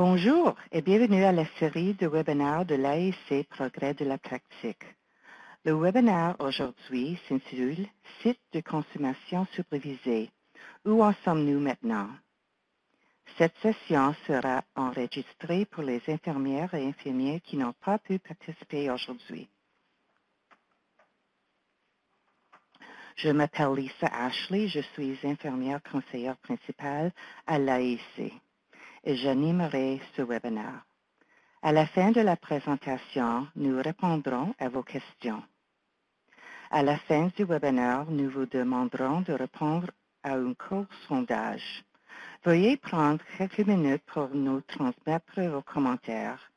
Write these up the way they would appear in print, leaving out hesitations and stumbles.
Bonjour et bienvenue à la série de webinaires de l'AEC Progrès de la pratique. Le webinaire aujourd'hui s'intitule « Site de consommation supervisée. Où en sommes-nous maintenant ?» Cette session sera enregistrée pour les infirmières et infirmiers qui n'ont pas pu participer aujourd'hui. Je m'appelle Lisa Ashley, je suis infirmière conseillère principale à l'AEC et j'animerai ce webinaire. À la fin de la présentation, nous répondrons à vos questions. À la fin du webinaire, nous vous demanderons de répondre à un court sondage. Veuillez prendre quelques minutes pour nous transmettre vos commentaires.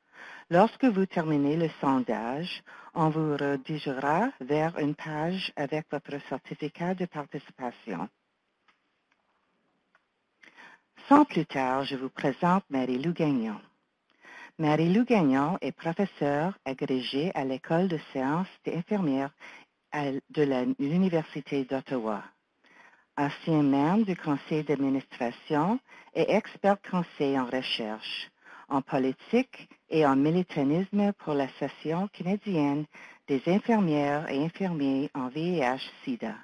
Lorsque vous terminez le sondage, on vous redirigera vers une page avec votre certificat de participation. Sans plus tard, je vous présente Marie-Lou Gagnon. Marie-Lou Gagnon est professeure agrégée à l'École de sciences d'infirmières de l'Université d'Ottawa. Ancien membre du conseil d'administration et expert conseil en recherche, en politique et en militantisme pour l'Association canadienne des infirmières et infirmiers en VIH-Sida.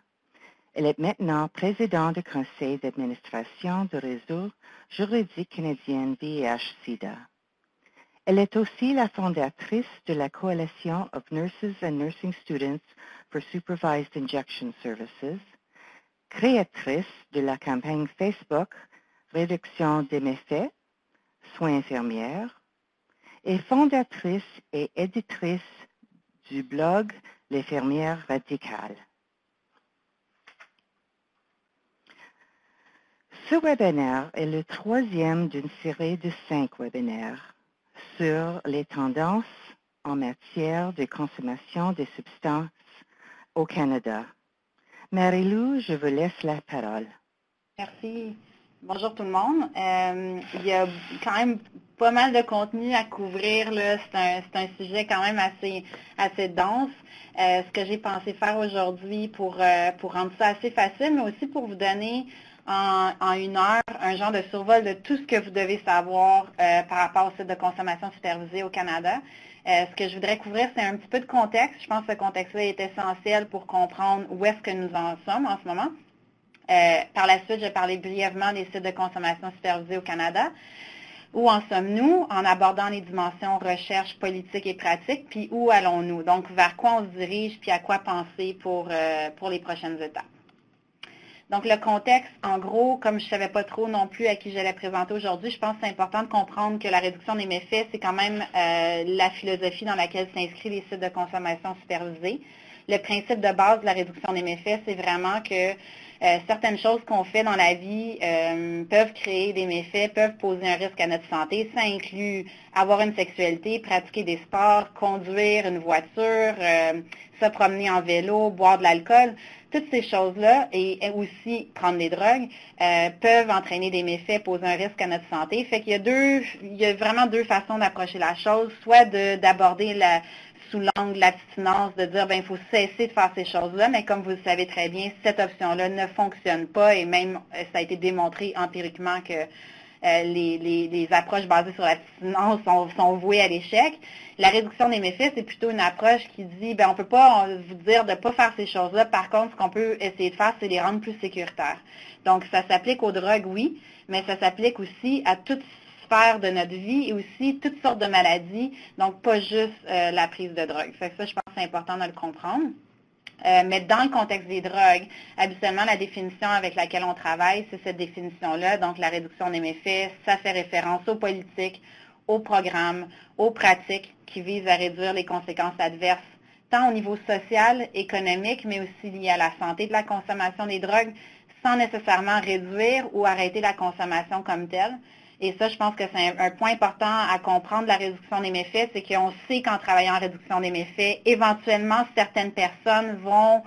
Elle est maintenant présidente du conseil d'administration du réseau juridique canadien VIH-Sida. Elle est aussi la fondatrice de la Coalition of Nurses and Nursing Students for Supervised Injection Services, créatrice de la campagne Facebook Réduction des méfaits, soins infirmières, et fondatrice et éditrice du blog L'infirmière radicale. Ce webinaire est le troisième d'une série de 5 webinaires sur les tendances en matière de consommation des substances au Canada. Marie-Lou, je vous laisse la parole. Merci. Bonjour tout le monde. Il y a quand même pas mal de contenu à couvrir, là. C'est un sujet quand même assez dense. Ce que j'ai pensé faire aujourd'hui pour rendre ça assez facile, mais aussi pour vous donner en une heure un genre de survol de tout ce que vous devez savoir par rapport au site de consommation supervisée au Canada. Ce que je voudrais couvrir, c'est un petit peu de contexte. Je pense que ce contexte-là est essentiel pour comprendre où est-ce que nous en sommes en ce moment. Par la suite, je vais parler brièvement des sites de consommation supervisée au Canada. Où en sommes-nous en abordant les dimensions recherche, politique et pratique, puis où allons-nous? Donc, vers quoi on se dirige, puis à quoi penser pour les prochaines étapes. Donc, le contexte, en gros, comme je ne savais pas trop non plus à qui j'allais présenter aujourd'hui, je pense que c'est important de comprendre que la réduction des méfaits, c'est quand même la philosophie dans laquelle s'inscrivent les sites de consommation supervisée. Le principe de base de la réduction des méfaits, c'est vraiment que certaines choses qu'on fait dans la vie peuvent créer des méfaits, peuvent poser un risque à notre santé. Ça inclut avoir une sexualité, pratiquer des sports, conduire une voiture, se promener en vélo, boire de l'alcool. Toutes ces choses-là, et aussi prendre des drogues, peuvent entraîner des méfaits, poser un risque à notre santé. Fait qu'il y a vraiment deux façons d'approcher la chose, soit d'aborder sous l'angle de l'abstinence, de dire, il faut cesser de faire ces choses-là, mais comme vous le savez très bien, cette option-là ne fonctionne pas, et même, ça a été démontré empiriquement que les approches basées sur l'abstinence sont vouées à l'échec. La réduction des méfaits, c'est plutôt une approche qui dit, on ne peut pas vous dire de ne pas faire ces choses-là. Par contre, ce qu'on peut essayer de faire, c'est les rendre plus sécuritaires. Donc, ça s'applique aux drogues, oui, mais ça s'applique aussi à toute sphère de notre vie et aussi toutes sortes de maladies, donc pas juste la prise de drogue. Fait que ça, je pense que c'est important de le comprendre. Mais dans le contexte des drogues, habituellement, la définition avec laquelle on travaille, c'est cette définition-là. Donc, la réduction des méfaits, ça fait référence aux politiques, aux programmes, aux pratiques qui visent à réduire les conséquences adverses, tant au niveau social, économique, mais aussi lié à la santé de la consommation des drogues, sans nécessairement réduire ou arrêter la consommation comme telle. Et ça, je pense que c'est un point important à comprendre de la réduction des méfaits, c'est qu'on sait qu'en travaillant en réduction des méfaits, éventuellement, certaines personnes vont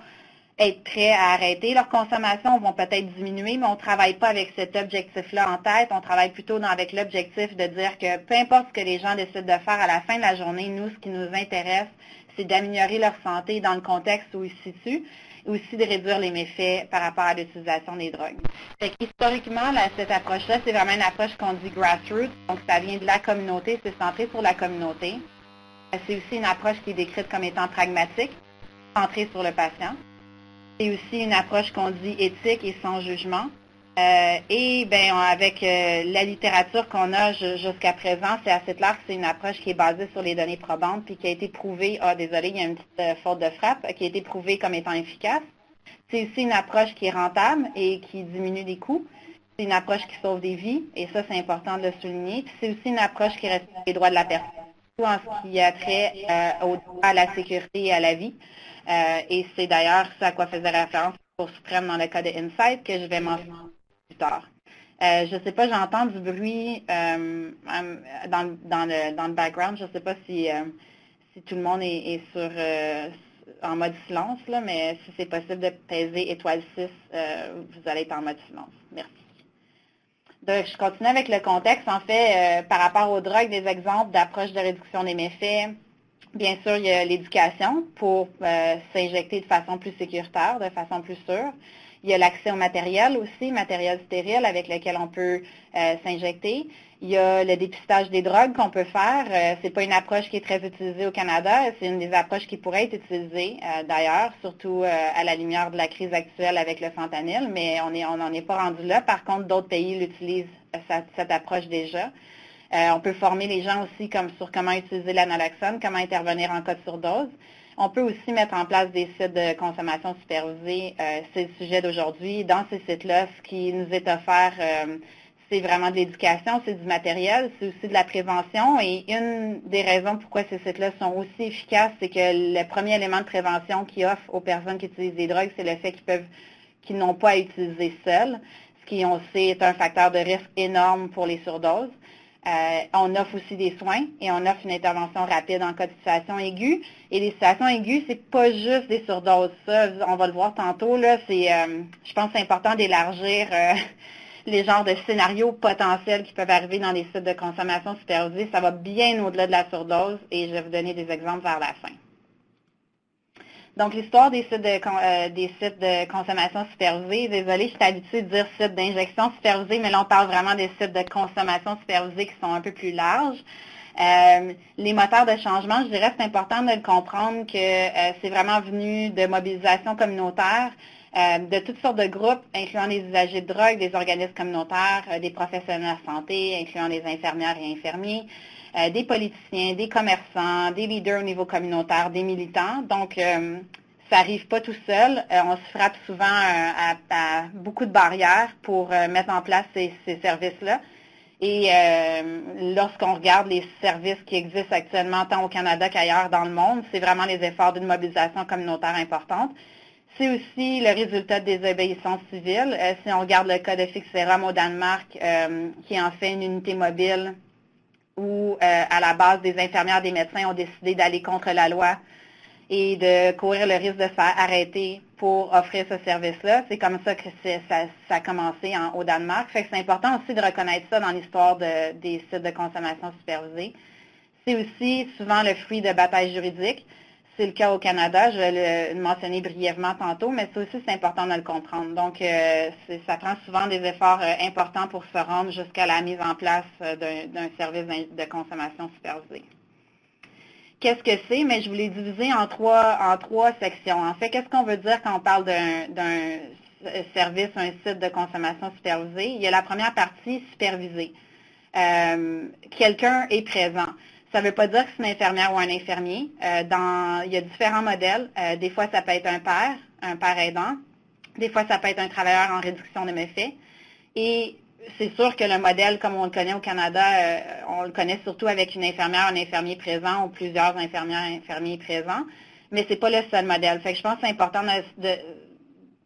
être prêtes à arrêter leur consommation, vont peut-être diminuer, mais on ne travaille pas avec cet objectif-là en tête. On travaille plutôt avec l'objectif de dire que peu importe ce que les gens décident de faire à la fin de la journée, nous, ce qui nous intéresse, c'est d'améliorer leur santé dans le contexte où ils se situent. et aussi de réduire les méfaits par rapport à l'utilisation des drogues. Historiquement, cette approche-là, c'est vraiment une approche qu'on dit grassroots, donc ça vient de la communauté, c'est centré sur la communauté. C'est aussi une approche qui est décrite comme étant pragmatique, centrée sur le patient. C'est aussi une approche qu'on dit éthique et sans jugement. Et avec la littérature qu'on a jusqu'à présent, c'est assez clair que c'est une approche qui est basée sur les données probantes puis qui a été prouvée, désolé, il y a une petite faute de frappe, qui a été prouvée comme étant efficace. C'est aussi une approche qui est rentable et qui diminue les coûts. C'est une approche qui sauve des vies, et ça, c'est important de le souligner. Puis c'est aussi une approche qui respecte les droits de la personne, tout en ce qui a trait au droit à la sécurité et à la vie. Et c'est d'ailleurs ça à quoi faisait référence la Cour suprême dans le cas de Insight que je vais mentionner plus tard. Je ne sais pas, j'entends du bruit dans le background. Je ne sais pas si tout le monde est en mode silence, là, mais si c'est possible de peser étoile 6, vous allez être en mode silence. Merci. Donc, je continue avec le contexte. En fait, par rapport aux drogues, des exemples d'approche de réduction des méfaits. Bien sûr, il y a l'éducation pour s'injecter de façon plus sécuritaire, de façon plus sûre. Il y a l'accès au matériel aussi, matériel stérile avec lequel on peut s'injecter. Il y a le dépistage des drogues qu'on peut faire. C'est pas une approche qui est très utilisée au Canada. C'est une des approches qui pourrait être utilisée d'ailleurs, surtout à la lumière de la crise actuelle avec le fentanyl, mais on n'en est pas rendu là. Par contre, d'autres pays l'utilisent, cette approche déjà. On peut former les gens aussi sur comment utiliser l'analoxone, comment intervenir en cas de surdose. On peut aussi mettre en place des sites de consommation supervisée. C'est le sujet d'aujourd'hui. Dans ces sites-là, ce qui nous est offert, c'est vraiment de l'éducation, c'est du matériel, c'est aussi de la prévention. Et une des raisons pourquoi ces sites-là sont aussi efficaces, c'est que le premier élément de prévention qu'ils offrent aux personnes qui utilisent des drogues, c'est le fait qu'ils n'ont pas à utiliser seuls, ce qui, on sait, est un facteur de risque énorme pour les surdoses. On offre aussi des soins et on offre une intervention rapide en cas de situation aiguë. Et les situations aiguës, c'est pas juste des surdoses. Ça, on va le voir tantôt. Là, je pense que c'est important d'élargir les genres de scénarios potentiels qui peuvent arriver dans les sites de consommation supervisée. Ça va bien au-delà de la surdose et je vais vous donner des exemples vers la fin. Donc, l'histoire des sites de consommation supervisée, désolée, je suis habituée de dire sites d'injection supervisée, mais là, on parle vraiment des sites de consommation supervisée qui sont un peu plus larges. Les moteurs de changement, je dirais, c'est important de le comprendre que c'est vraiment venu de mobilisation communautaire, de toutes sortes de groupes, incluant les usagers de drogue, des organismes communautaires, des professionnels de la santé, incluant les infirmières et infirmiers, des politiciens, des commerçants, des leaders au niveau communautaire, des militants. Donc, ça n'arrive pas tout seul. On se frappe souvent à beaucoup de barrières pour mettre en place ces services-là. Et lorsqu'on regarde les services qui existent actuellement, tant au Canada qu'ailleurs dans le monde, c'est vraiment les efforts d'une mobilisation communautaire importante. C'est aussi le résultat de désobéissance civile. Si on regarde le cas de Fixerum au Danemark, qui est en fait une unité mobile où, à la base, des infirmières et des médecins ont décidé d'aller contre la loi et de courir le risque de se faire arrêter pour offrir ce service-là. C'est comme ça que ça a commencé au Danemark. Fait que c'est important aussi de reconnaître ça dans l'histoire des sites de consommation supervisée. C'est aussi souvent le fruit de batailles juridiques. C'est le cas au Canada, je vais le mentionner brièvement tantôt, mais ça aussi, c'est important de le comprendre. Donc, ça prend souvent des efforts importants pour se rendre jusqu'à la mise en place d'un service de consommation supervisée. Qu'est-ce que c'est? Mais je voulais diviser en trois sections. En fait, qu'est-ce qu'on veut dire quand on parle d'un service, un site de consommation supervisée? Il y a la première partie, supervisée. Quelqu'un est présent. Ça ne veut pas dire que c'est une infirmière ou un infirmier. Il y a différents modèles. Des fois, ça peut être un père aidant. Des fois, ça peut être un travailleur en réduction de méfaits. Et c'est sûr que le modèle, comme on le connaît au Canada, on le connaît surtout avec une infirmière, un infirmier présent ou plusieurs infirmières et infirmiers présents. Mais ce n'est pas le seul modèle. Fait que je pense que c'est important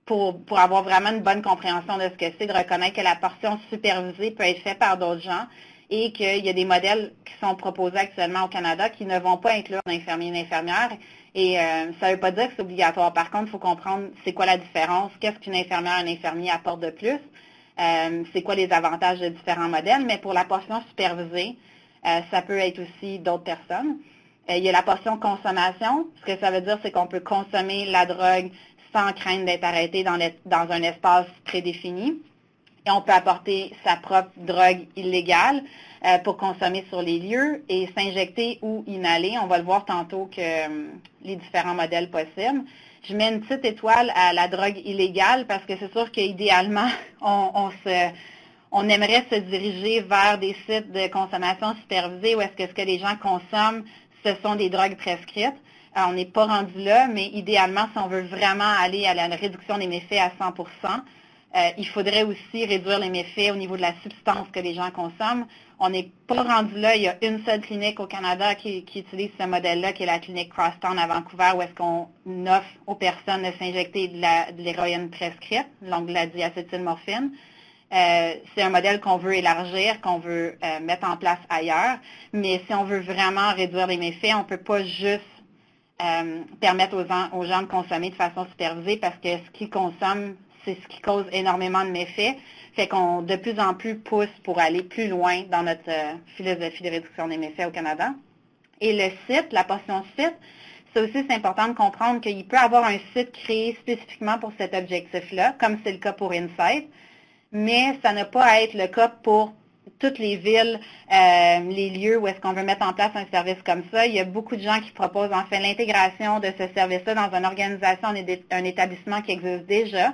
pour avoir vraiment une bonne compréhension de ce que c'est, de reconnaître que la portion supervisée peut être faite par d'autres gens et qu'il y a des modèles qui sont proposés actuellement au Canada qui ne vont pas inclure un infirmier et une infirmière. Et ça ne veut pas dire que c'est obligatoire. Par contre, il faut comprendre c'est quoi la différence, qu'est-ce qu'une infirmière et un infirmier apporte de plus, c'est quoi les avantages de différents modèles. Mais pour la portion supervisée, ça peut être aussi d'autres personnes. Il y a la portion consommation. Ce que ça veut dire, c'est qu'on peut consommer la drogue sans crainte d'être arrêté dans un espace prédéfini. Et on peut apporter sa propre drogue illégale pour consommer sur les lieux et s'injecter ou inhaler. On va le voir tantôt que les différents modèles possibles. Je mets une petite étoile à la drogue illégale parce que c'est sûr qu'idéalement, on aimerait se diriger vers des sites de consommation supervisée où est-ce que ce que les gens consomment, ce sont des drogues prescrites. Alors, on n'est pas rendu là, mais idéalement, si on veut vraiment aller à la réduction des méfaits à 100%, il faudrait aussi réduire les méfaits au niveau de la substance que les gens consomment. On n'est pas rendu là. Il y a une seule clinique au Canada qui utilise ce modèle-là, qui est la clinique Crosstown à Vancouver, où est-ce qu'on offre aux personnes de s'injecter de l'héroïne prescrite, donc de la diacétylmorphine. C'est un modèle qu'on veut élargir, qu'on veut mettre en place ailleurs. Mais si on veut vraiment réduire les méfaits, on ne peut pas juste permettre aux gens de consommer de façon supervisée parce que ce qu'ils consomment, c'est ce qui cause énormément de méfaits. Fait qu'on de plus en plus pousse pour aller plus loin dans notre philosophie de réduction des méfaits au Canada. Et le site, la portion site, ça aussi c'est important de comprendre qu'il peut y avoir un site créé spécifiquement pour cet objectif-là, comme c'est le cas pour Insight, mais ça n'a pas à être le cas pour toutes les villes, les lieux où est-ce qu'on veut mettre en place un service comme ça. Il y a beaucoup de gens qui proposent en fait l'intégration de ce service-là dans une organisation, un établissement qui existe déjà.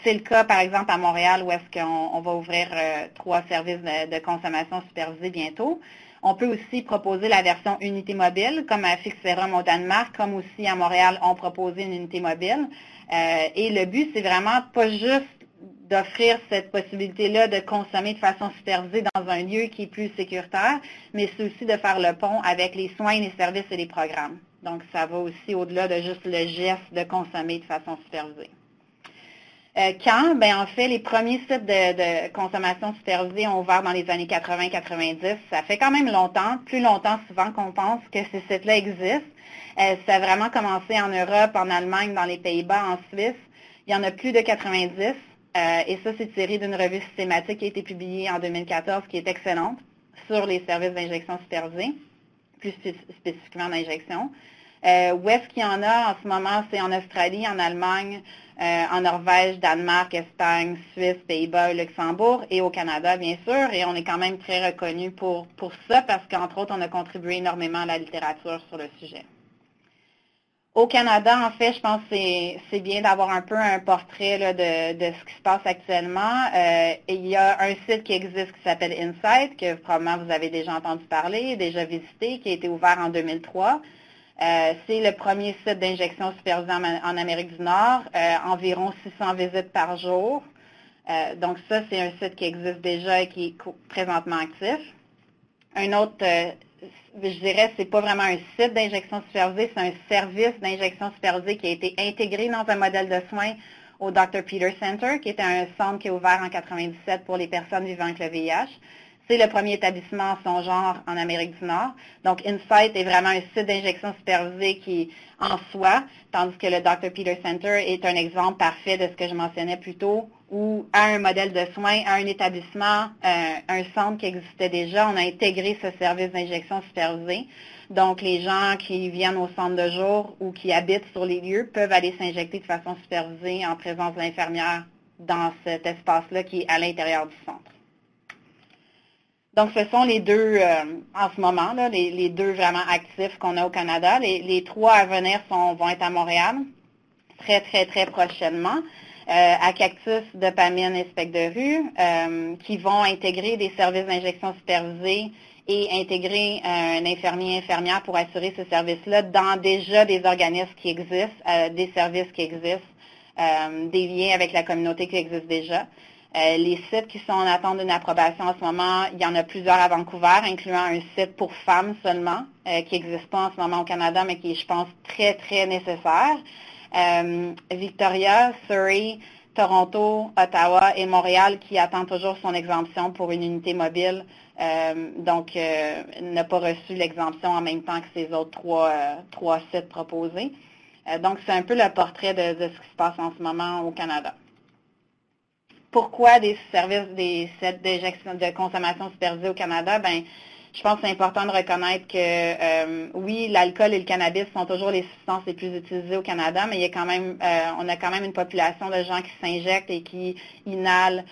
C'est le cas, par exemple, à Montréal, où est-ce qu'on va ouvrir 3 services de consommation supervisés bientôt. On peut aussi proposer la version unité mobile, comme à Fixerum au Danemark, comme aussi à Montréal, on proposé une unité mobile. Et le but, c'est vraiment pas juste d'offrir cette possibilité-là de consommer de façon supervisée dans un lieu qui est plus sécuritaire, mais c'est aussi de faire le pont avec les soins, les services et les programmes. Donc, ça va aussi au-delà de juste le geste de consommer de façon supervisée. Quand? En fait, les premiers sites de consommation supervisée ont ouvert dans les années 80-90. Ça fait quand même longtemps, plus longtemps souvent qu'on pense que ces sites-là existent. Ça a vraiment commencé en Europe, en Allemagne, dans les Pays-Bas, en Suisse. Il y en a plus de 90. Et ça, c'est tiré d'une revue systématique qui a été publiée en 2014, qui est excellente, sur les services d'injection supervisée, plus spécifiquement d'injection. Où est-ce qu'il y en a en ce moment? C'est en Australie, en Allemagne, en Norvège, Danemark, Espagne, Suisse, Pays-Bas, Luxembourg et au Canada, bien sûr. Et on est quand même très reconnu pour ça parce qu'entre autres, on a contribué énormément à la littérature sur le sujet. Au Canada, en fait, je pense que c'est bien d'avoir un peu un portrait là, de ce qui se passe actuellement. Il y a un site qui existe qui s'appelle Insight, que probablement vous avez déjà entendu parler, déjà visité, qui a été ouvert en 2003. C'est le premier site d'injection supervisée en Amérique du Nord, environ 600 visites par jour. Donc ça, c'est un site qui existe déjà et qui est présentement actif. Un autre, je dirais, c'est pas vraiment un site d'injection supervisée, c'est un service d'injection supervisée qui a été intégré dans un modèle de soins au Dr. Peter Center, qui était un centre qui est ouvert en 1997 pour les personnes vivant avec le VIH. C'est le premier établissement en son genre en Amérique du Nord. Donc, Insight est vraiment un site d'injection supervisée qui en soi, tandis que le Dr. Peter Center est un exemple parfait de ce que je mentionnais plus tôt, où à un modèle de soins, à un établissement, un centre qui existait déjà, on a intégré ce service d'injection supervisée. Donc, les gens qui viennent au centre de jour ou qui habitent sur les lieux peuvent aller s'injecter de façon supervisée en présence de l'infirmière dans cet espace-là qui est à l'intérieur du centre. Donc, ce sont les deux, en ce moment, là, les deux vraiment actifs qu'on a au Canada. Les 3 à venir vont être à Montréal, très, très, très prochainement, à Cactus, Dopamine et Spec de Rue, qui vont intégrer des services d'injection supervisés et intégrer un infirmier-infirmière pour assurer ce service-là dans déjà des organismes qui existent, des services qui existent, des liens avec la communauté qui existe déjà. Les sites qui sont en attente d'une approbation en ce moment, il y en a plusieurs à Vancouver, incluant un site pour femmes seulement, qui n'existe pas en ce moment au Canada, mais qui est, je pense, très, très nécessaire. Victoria, Surrey, Toronto, Ottawa et Montréal qui attend toujours son exemption pour une unité mobile, donc n'a pas reçu l'exemption en même temps que ces autres trois sites proposés. Donc, c'est un peu le portrait de ce qui se passe en ce moment au Canada. Pourquoi des services, des sites d'injection de consommation supervisée au Canada? Je pense que c'est important de reconnaître que, oui, l'alcool et le cannabis sont toujours les substances les plus utilisées au Canada, mais il y a quand même, on a quand même une population de gens qui s'injectent et qui inhalent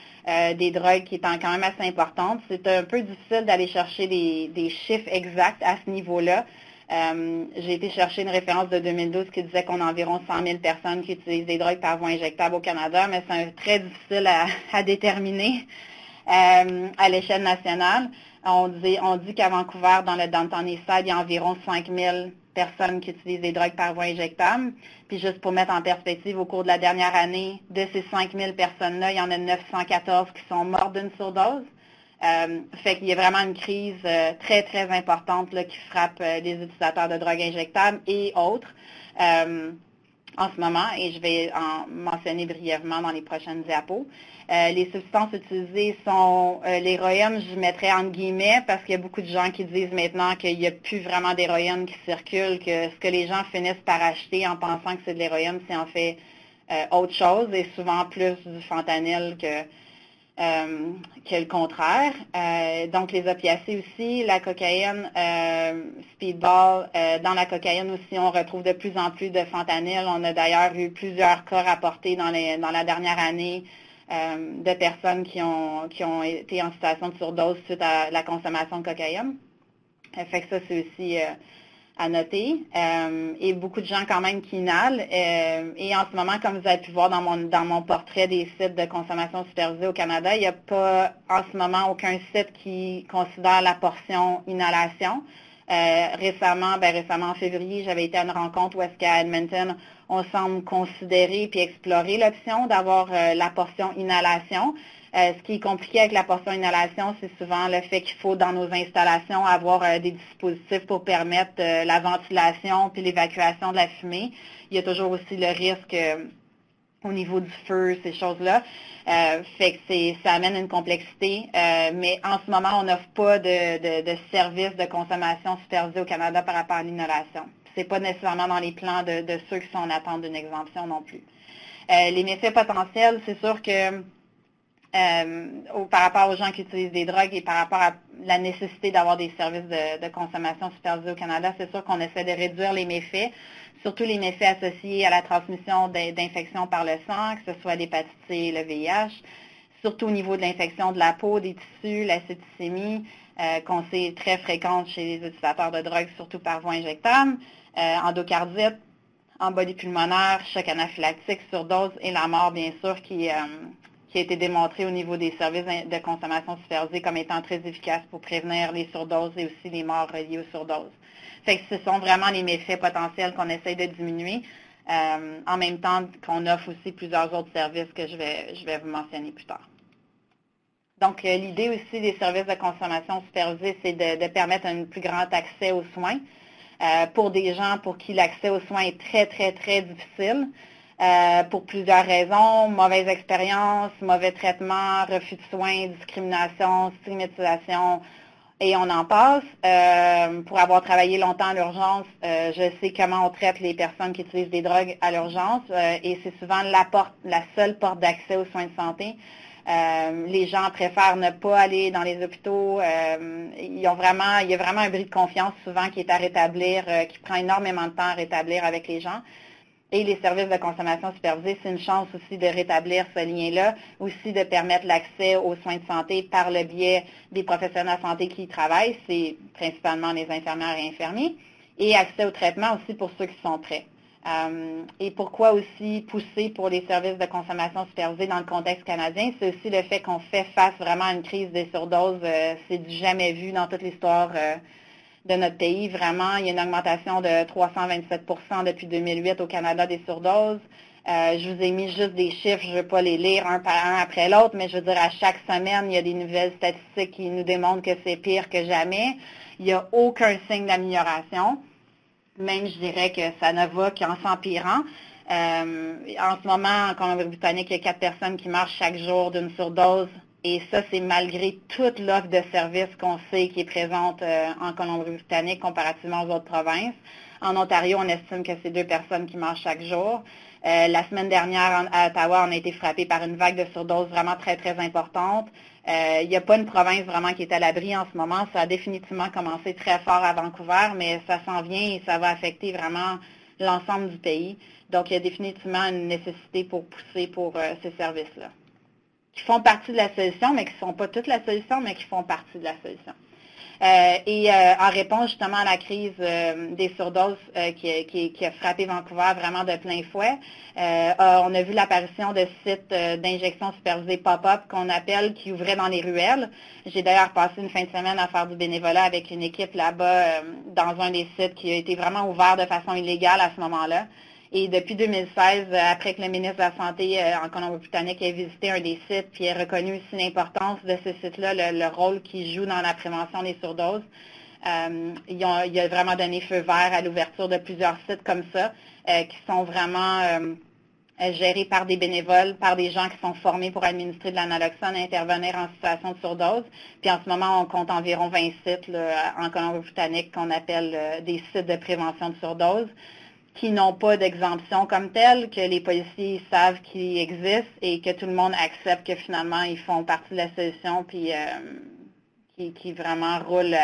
des drogues qui est quand même assez importante. C'est un peu difficile d'aller chercher des chiffres exacts à ce niveau-là. J'ai été chercher une référence de 2012 qui disait qu'on a environ 100 000 personnes qui utilisent des drogues par voie injectable au Canada, mais c'est très difficile à déterminer à l'échelle nationale. On dit qu'à Vancouver, dans le Downtown Eastside, il y a environ 5 000 personnes qui utilisent des drogues par voie injectable. Puis juste pour mettre en perspective, au cours de la dernière année, de ces 5 000 personnes-là, il y en a 914 qui sont mortes d'une surdose. Fait qu'il y a vraiment une crise très, très importante là, qui frappe les utilisateurs de drogues injectables et autres en ce moment, et je vais en mentionner brièvement dans les prochaines diapos. Les substances utilisées sont l'héroïne, je mettrais entre guillemets, parce qu'il y a beaucoup de gens qui disent maintenant qu'il n'y a plus vraiment d'héroïne qui circule, que ce que les gens finissent par acheter en pensant que c'est de l'héroïne, c'est en fait autre chose, et souvent plus du fentanyl que le contraire. Donc, les opiacés aussi, la cocaïne, speedball. Dans la cocaïne aussi, on retrouve de plus en plus de fentanyl. On a d'ailleurs eu plusieurs cas rapportés dans la dernière année de personnes qui ont été en situation de surdose suite à la consommation de cocaïne. Fait que ça, c'est aussi à noter. Et beaucoup de gens quand même qui inhalent. Et en ce moment, comme vous avez pu voir dans mon portrait des sites de consommation supervisée au Canada, il n'y a pas en ce moment aucun site qui considère la portion inhalation. Récemment en février, j'avais été à une rencontre où est-ce qu'à Edmonton, on semble considérer puis explorer l'option d'avoir la portion inhalation. Ce qui est compliqué avec la portion inhalation, c'est souvent le fait qu'il faut, dans nos installations, avoir des dispositifs pour permettre la ventilation puis l'évacuation de la fumée. Il y a toujours aussi le risque au niveau du feu, ces choses-là. Fait que ça amène une complexité. Mais en ce moment, on n'offre pas de services de consommation supervisée au Canada par rapport à l'inhalation. C'est pas nécessairement dans les plans de ceux qui sont en attente d'une exemption non plus. Les méfaits potentiels, c'est sûr que par rapport aux gens qui utilisent des drogues et par rapport à la nécessité d'avoir des services de consommation supervisée au Canada, c'est sûr qu'on essaie de réduire les méfaits, surtout les méfaits associés à la transmission d'infections par le sang, que ce soit l'hépatite C et le VIH, surtout au niveau de l'infection de la peau, des tissus, la septicémie, qu'on sait très fréquente chez les utilisateurs de drogue, surtout par voie injectable, endocardite, embolie pulmonaire, choc anaphylactique, surdose et la mort, bien sûr, qui a été démontré au niveau des services de consommation supervisée comme étant très efficace pour prévenir les surdoses et aussi les morts reliées aux surdoses. Fait que ce sont vraiment les méfaits potentiels qu'on essaye de diminuer, en même temps qu'on offre aussi plusieurs autres services que je vais vous mentionner plus tard. Donc, l'idée aussi des services de consommation supervisée, c'est de permettre un plus grand accès aux soins pour des gens pour qui l'accès aux soins est très, très, très difficile. Pour plusieurs raisons, mauvaise expérience, mauvais traitement, refus de soins, discrimination, stigmatisation, et on en passe. Pour avoir travaillé longtemps à l'urgence, je sais comment on traite les personnes qui utilisent des drogues à l'urgence, et c'est souvent la seule porte d'accès aux soins de santé. Les gens préfèrent ne pas aller dans les hôpitaux. Il y a vraiment un bris de confiance souvent qui est à rétablir, qui prend énormément de temps à rétablir avec les gens. Et les services de consommation supervisée, c'est une chance aussi de rétablir ce lien-là, aussi de permettre l'accès aux soins de santé par le biais des professionnels de santé qui y travaillent, c'est principalement les infirmières et infirmiers, et accès au traitement aussi pour ceux qui sont prêts. Et pourquoi aussi pousser pour les services de consommation supervisée dans le contexte canadien, c'est aussi le fait qu'on fait face vraiment à une crise des surdoses, c'est du jamais vu dans toute l'histoire de notre pays. Vraiment, il y a une augmentation de 327 % depuis 2008 au Canada des surdoses. Je vous ai mis juste des chiffres, je ne veux pas les lire un après l'autre, mais je veux dire, à chaque semaine, il y a des nouvelles statistiques qui nous démontrent que c'est pire que jamais. Il n'y a aucun signe d'amélioration. Même, je dirais que ça ne va qu'en s'empirant. En ce moment, en Colombie-Britannique, il y a 4 personnes qui meurent chaque jour d'une surdose. Et ça, c'est malgré toute l'offre de services qu'on sait qui est présente en Colombie-Britannique comparativement aux autres provinces. En Ontario, on estime que c'est 2 personnes qui meurent chaque jour. La semaine dernière, à Ottawa, on a été frappé par une vague de surdoses vraiment très, très importante. Il n'y a pas une province vraiment qui est à l'abri en ce moment. Ça a définitivement commencé très fort à Vancouver, mais ça s'en vient et ça va affecter vraiment l'ensemble du pays. Donc, il y a définitivement une nécessité pour pousser pour ces services-là, qui font partie de la solution, mais qui ne sont pas toute la solution, mais qui font partie de la solution. En réponse justement à la crise des surdoses qui a frappé Vancouver vraiment de plein fouet, on a vu l'apparition de sites d'injection supervisée pop-up qu'on appelle, qui ouvraient dans les ruelles. J'ai d'ailleurs passé une fin de semaine à faire du bénévolat avec une équipe là-bas dans un des sites qui a été vraiment ouvert de façon illégale à ce moment-là. Et depuis 2016, après que le ministre de la Santé en Colombie-Britannique ait visité un des sites puis ait reconnu aussi l'importance de ce site-là, le rôle qu'il joue dans la prévention des surdoses, il a vraiment donné feu vert à l'ouverture de plusieurs sites comme ça, qui sont vraiment gérés par des bénévoles, par des gens qui sont formés pour administrer de l'analoxone et intervenir en situation de surdose. Puis en ce moment, on compte environ 20 sites là, en Colombie-Britannique qu'on appelle des sites de prévention de surdose, qui n'ont pas d'exemption comme telle, que les policiers savent qu'ils existent et que tout le monde accepte que finalement ils font partie de la solution, puis qui vraiment roulent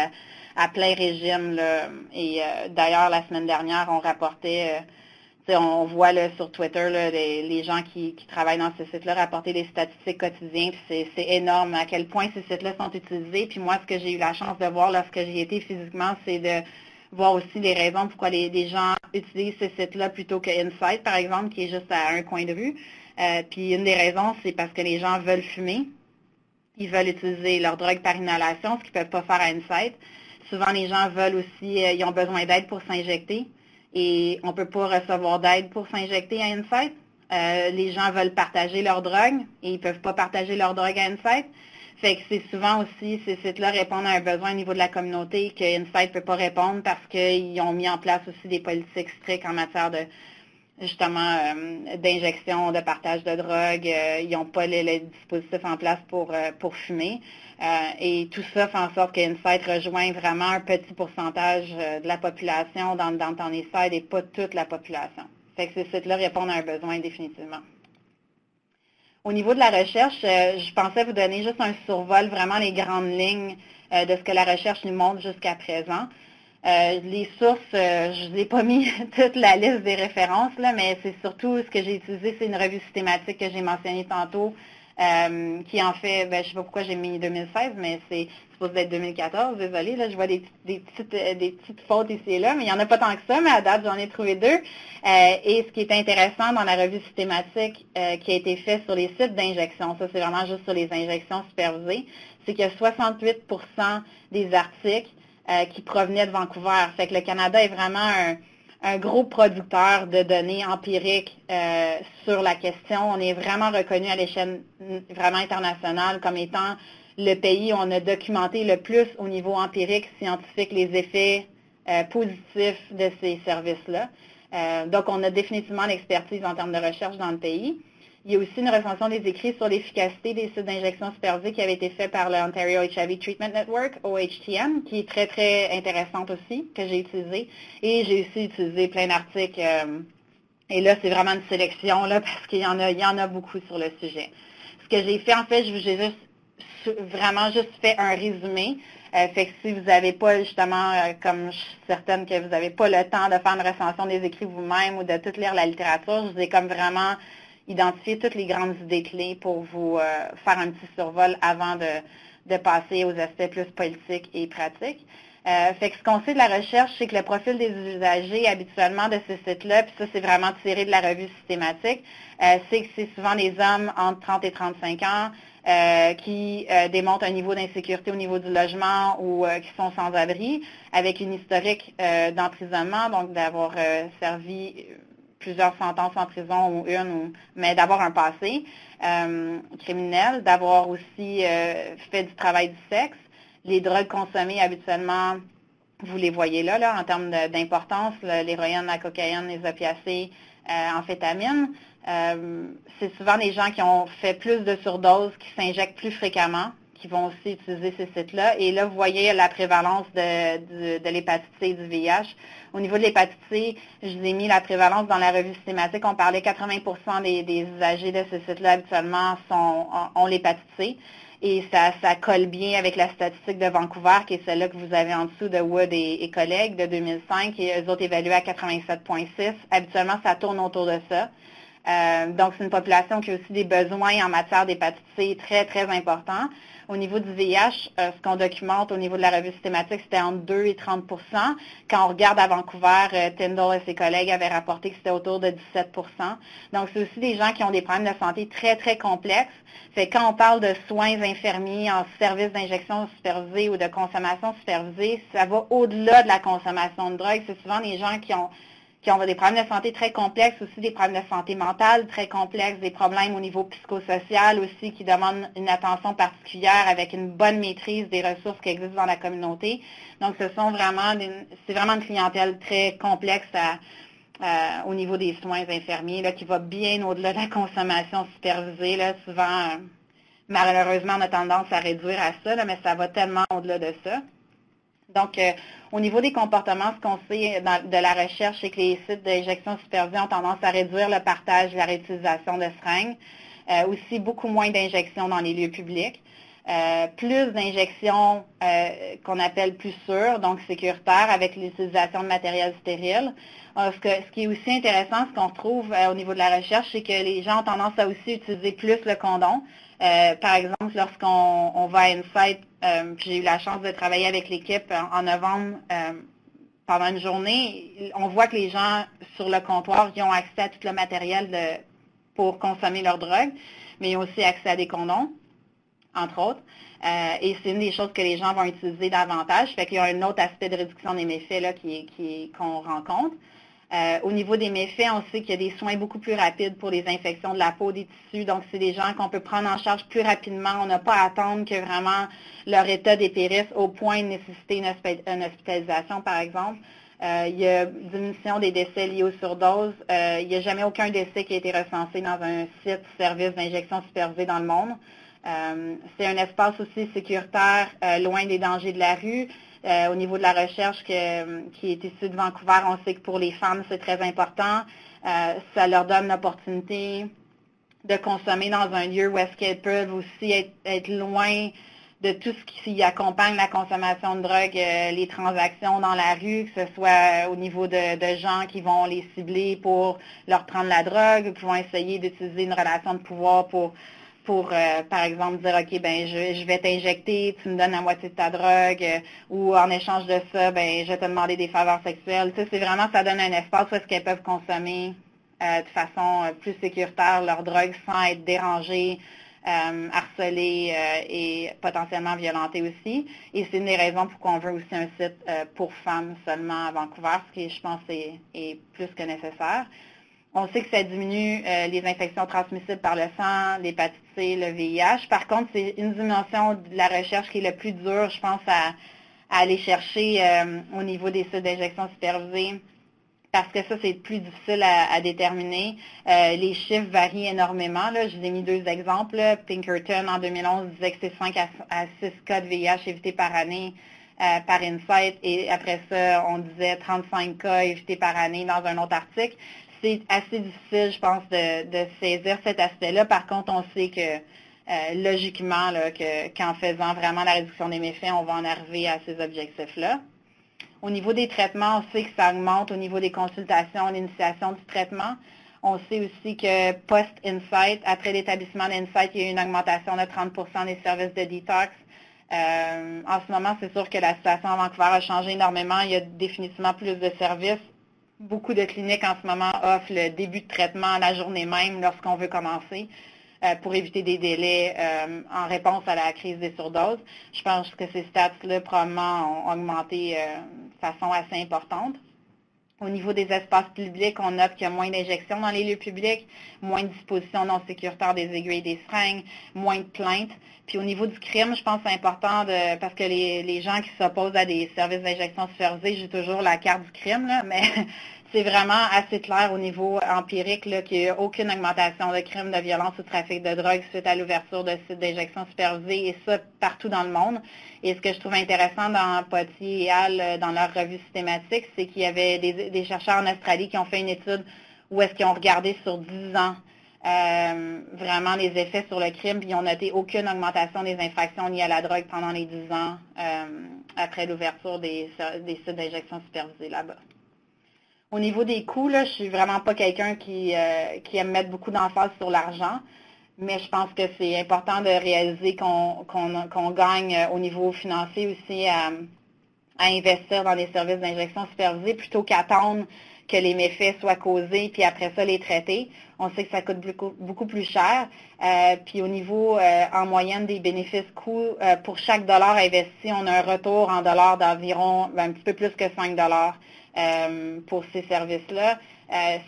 à plein régime. Là. Et d'ailleurs, la semaine dernière, on rapportait, on voit là, sur Twitter là, les gens qui travaillent dans ce site-là rapporter des statistiques quotidiennes, puis c'est énorme à quel point ces sites-là sont utilisés. Puis moi, ce que j'ai eu la chance de voir lorsque j'y étais physiquement, c'est de voir aussi les raisons pourquoi les gens utilisent ces sites-là plutôt que Insight, par exemple, qui est juste à un coin de rue. Puis une des raisons, c'est parce que les gens veulent fumer. Ils veulent utiliser leur drogue par inhalation, ce qu'ils ne peuvent pas faire à Insight. Souvent, les gens veulent aussi, ils ont besoin d'aide pour s'injecter. Et on ne peut pas recevoir d'aide pour s'injecter à Insight. Les gens veulent partager leur drogue et ils ne peuvent pas partager leur drogue à Insight. Fait que c'est souvent aussi, ces sites-là répondent à un besoin au niveau de la communauté que Insight ne peut pas répondre parce qu'ils ont mis en place aussi des politiques strictes en matière de, justement, d'injection, de partage de drogue. Ils n'ont pas les dispositifs en place pour fumer. Et tout ça fait en sorte que Insight rejoint vraiment un petit pourcentage de la population dans Insight et pas toute la population. Fait que ces sites-là répondent à un besoin définitivement. Au niveau de la recherche, je pensais vous donner juste un survol, vraiment les grandes lignes de ce que la recherche nous montre jusqu'à présent. Les sources, je ne vous ai pas mis toute la liste des références, là, mais c'est surtout ce que j'ai utilisé, c'est une revue systématique que j'ai mentionnée tantôt, qui en fait, je ne sais pas pourquoi j'ai mis 2016, mais c'est supposé être 2014, désolé, là, je vois des petites fautes ici et là, mais il n'y en a pas tant que ça, mais à date, j'en ai trouvé 2. Et ce qui est intéressant dans la revue systématique qui a été faite sur les sites d'injection, ça c'est vraiment juste sur les injections supervisées, c'est qu'il y a 68% des articles qui provenaient de Vancouver. Fait que le Canada est vraiment un gros producteur de données empiriques sur la question. On est vraiment reconnu à l'échelle vraiment internationale comme étant le pays où on a documenté le plus au niveau empirique, scientifique, les effets positifs de ces services-là. Donc, on a définitivement l'expertise en termes de recherche dans le pays. Il y a aussi une recension des écrits sur l'efficacité des sites d'injection supervisée qui avait été fait par le Ontario HIV Treatment Network, OHTN, qui est très, très intéressante aussi, que j'ai utilisée. Et j'ai aussi utilisé plein d'articles. Et là, c'est vraiment une sélection, là, parce qu'il y en a beaucoup sur le sujet. Ce que j'ai fait, en fait, j'ai vraiment juste fait un résumé. Fait que si vous n'avez pas, justement, comme je suis certaine que vous n'avez pas le temps de faire une recension des écrits vous-même ou de tout lire la littérature, je vous ai comme vraiment identifier toutes les grandes idées clés pour vous faire un petit survol avant de passer aux aspects plus politiques et pratiques. Fait que ce qu'on sait de la recherche, c'est que le profil des usagers habituellement de ces sites-là, puis ça c'est vraiment tiré de la revue systématique, c'est que c'est souvent des hommes entre 30 et 35 ans qui démontrent un niveau d'insécurité au niveau du logement ou qui sont sans abri, avec une historique d'emprisonnement, donc d'avoir servi plusieurs sentences en prison ou mais d'avoir un passé criminel, d'avoir aussi fait du travail du sexe. Les drogues consommées habituellement, vous les voyez là en termes d'importance, l'héroïne, la cocaïne, les opiacés, amphétamines. C'est souvent des gens qui ont fait plus de surdoses, qui s'injectent plus fréquemment, qui vont aussi utiliser ces sites-là. Et là, vous voyez la prévalence de l'hépatite C et du VIH. Au niveau de l'hépatite C, je vous ai mis la prévalence dans la revue systématique. On parlait 80% des usagers de ce site-là habituellement ont l'hépatite C. Et ça colle bien avec la statistique de Vancouver, qui est celle-là que vous avez en dessous de Wood et collègues de 2005, et eux autres évalués à 87,6. Habituellement, ça tourne autour de ça. Donc, c'est une population qui a aussi des besoins en matière d'hépatite C très, très importants. Au niveau du VIH, ce qu'on documente au niveau de la revue systématique, c'était entre 2 et 30 %. Quand on regarde à Vancouver, Tyndall et ses collègues avaient rapporté que c'était autour de 17 %. Donc, c'est aussi des gens qui ont des problèmes de santé très, très complexes. Fait que quand on parle de soins infirmiers en service d'injection supervisée ou de consommation supervisée, ça va au-delà de la consommation de drogue. C'est souvent des gens qui ont des problèmes de santé très complexes, aussi des problèmes de santé mentale très complexes, des problèmes au niveau psychosocial aussi qui demandent une attention particulière avec une bonne maîtrise des ressources qui existent dans la communauté. Donc, c'est vraiment une clientèle très complexe au niveau des soins infirmiers là, qui va bien au-delà de la consommation supervisée. Là. Souvent, malheureusement, on a tendance à réduire à ça, là, mais ça va tellement au-delà de ça. Donc, au niveau des comportements, ce qu'on sait de la recherche, c'est que les sites d'injection supervisée ont tendance à réduire le partage et la réutilisation de seringues. Aussi, beaucoup moins d'injections dans les lieux publics. Plus d'injections qu'on appelle plus sûres, donc sécuritaires, avec l'utilisation de matériel stérile. Ce qui est aussi intéressant, ce qu'on retrouve au niveau de la recherche, c'est que les gens ont tendance à aussi utiliser plus le condom. Par exemple, lorsqu'on va à Insight, j'ai eu la chance de travailler avec l'équipe en novembre pendant une journée, on voit que les gens sur le comptoir, ils ont accès à tout le matériel pour consommer leur drogue, mais ils ont aussi accès à des condoms, entre autres. Et c'est une des choses que les gens vont utiliser davantage. Fait qu'il y a un autre aspect de réduction des méfaits là, qu'on rencontre. Au niveau des méfaits, on sait qu'il y a des soins beaucoup plus rapides pour les infections de la peau, des tissus. Donc, c'est des gens qu'on peut prendre en charge plus rapidement. On n'a pas à attendre que vraiment leur état dépérisse au point de nécessiter une hospitalisation, par exemple. Il y a diminution des décès liés aux surdoses. Il n'y a jamais aucun décès qui a été recensé dans un site service d'injection supervisée dans le monde. C'est un espace aussi sécuritaire, loin des dangers de la rue. Au niveau de la recherche qui est issue de Vancouver, on sait que pour les femmes, c'est très important. Ça leur donne l'opportunité de consommer dans un lieu où est-ce qu'elles peuvent aussi être loin de tout ce qui accompagne la consommation de drogue, les transactions dans la rue, que ce soit au niveau de gens qui vont les cibler pour leur prendre la drogue, qui vont essayer d'utiliser une relation de pouvoir pour par exemple, dire, OK, ben je vais t'injecter, tu me donnes la moitié de ta drogue, ou en échange de ça, ben je vais te demander des faveurs sexuelles. Tu sais, c'est vraiment, ça donne un espace où est-ce qu'elles peuvent consommer de façon plus sécuritaire leur drogue sans être dérangées, harcelées et potentiellement violentées aussi. Et c'est une des raisons pourquoi on veut aussi un site pour femmes seulement à Vancouver, ce qui, je pense, est plus que nécessaire. On sait que ça diminue les infections transmissibles par le sang, l'hépatite C, le VIH. Par contre, c'est une dimension de la recherche qui est le plus dure, je pense, à aller chercher au niveau des sites d'injection supervisés, parce que ça, c'est plus difficile à déterminer. Les chiffres varient énormément. Là. Je vous ai mis deux exemples. Là. Pinkerton, en 2011, disait que c'est 5 à 6 cas de VIH évités par année par Insight, et après ça, on disait 35 cas évités par année dans un autre article. C'est assez difficile, je pense, de saisir cet aspect-là. Par contre, on sait que, logiquement, là, qu'en faisant vraiment la réduction des méfaits, on va en arriver à ces objectifs-là. Au niveau des traitements, on sait que ça augmente au niveau des consultations, l'initiation du traitement. On sait aussi que post-Insight, après l'établissement d'Insight, il y a eu une augmentation de 30 % des services de détox. En ce moment, c'est sûr que la situation à Vancouver a changé énormément. Il y a définitivement plus de services. Beaucoup de cliniques en ce moment offrent le début de traitement la journée même lorsqu'on veut commencer pour éviter des délais en réponse à la crise des surdoses. Je pense que ces stats-là probablement ont augmenté de façon assez importante. Au niveau des espaces publics, on note qu'il y a moins d'injections dans les lieux publics, moins de dispositions non sécuritaires des aiguilles et des seringues, moins de plaintes. Puis au niveau du crime, je pense que c'est important parce que les gens qui s'opposent à des services d'injection supervisés jouent toujours la carte du crime, là, mais c'est vraiment assez clair au niveau empirique qu'il n'y a aucune augmentation de crimes de violence ou de trafic de drogue suite à l'ouverture de sites d'injection supervisés, et ça partout dans le monde. Et ce que je trouve intéressant dans Poitiers et Hall, dans leur revue systématique, c'est qu'il y avait des chercheurs en Australie qui ont fait une étude où est-ce qu'ils ont regardé sur 10 ans vraiment les effets sur le crime, puis ils n'ont noté aucune augmentation des infractions liées à la drogue pendant les 10 ans après l'ouverture des sites d'injection supervisés là-bas. Au niveau des coûts, là, je suis vraiment pas quelqu'un qui aime mettre beaucoup d'emphase sur l'argent, mais je pense que c'est important de réaliser qu'on gagne au niveau financier aussi à investir dans des services d'injection supervisés plutôt qu'attendre que les méfaits soient causés, puis après ça, les traiter. On sait que ça coûte beaucoup plus cher. Puis au niveau, en moyenne, des bénéfices-coûts, pour chaque dollar investi, on a un retour en dollars d'environ un petit peu plus que 5 dollars pour ces services-là.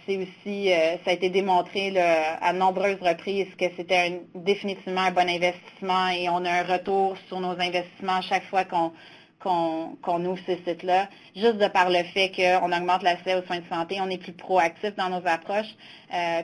C'est aussi, ça a été démontré là, à nombreuses reprises que c'était définitivement un bon investissement, et on a un retour sur nos investissements à chaque fois qu'on ouvre ces sites-là, juste de par le fait qu'on augmente l'accès aux soins de santé, on est plus proactif dans nos approches,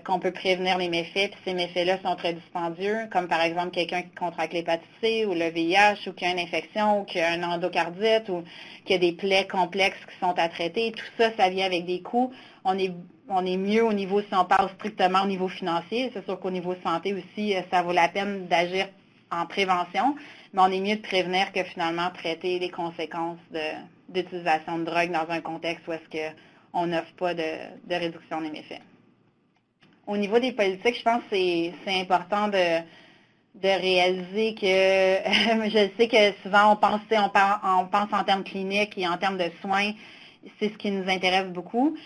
qu'on peut prévenir les méfaits, puis ces méfaits-là sont très dispendieux, comme par exemple quelqu'un qui contracte l'hépatite C ou le VIH, ou qui a une infection, ou qui a un endocardite, ou qui a des plaies complexes qui sont à traiter. Tout ça, ça vient avec des coûts. On est mieux au niveau, si on parle strictement au niveau financier, c'est sûr qu'au niveau santé aussi, ça vaut la peine d'agir en prévention, mais on est mieux de prévenir que finalement traiter les conséquences d'utilisation de drogue dans un contexte où est-ce qu'on n'offre pas de réduction des méfaits. Au niveau des politiques, je pense que c'est important de réaliser que, je sais que souvent on pense en termes cliniques et en termes de soins, c'est ce qui nous intéresse beaucoup.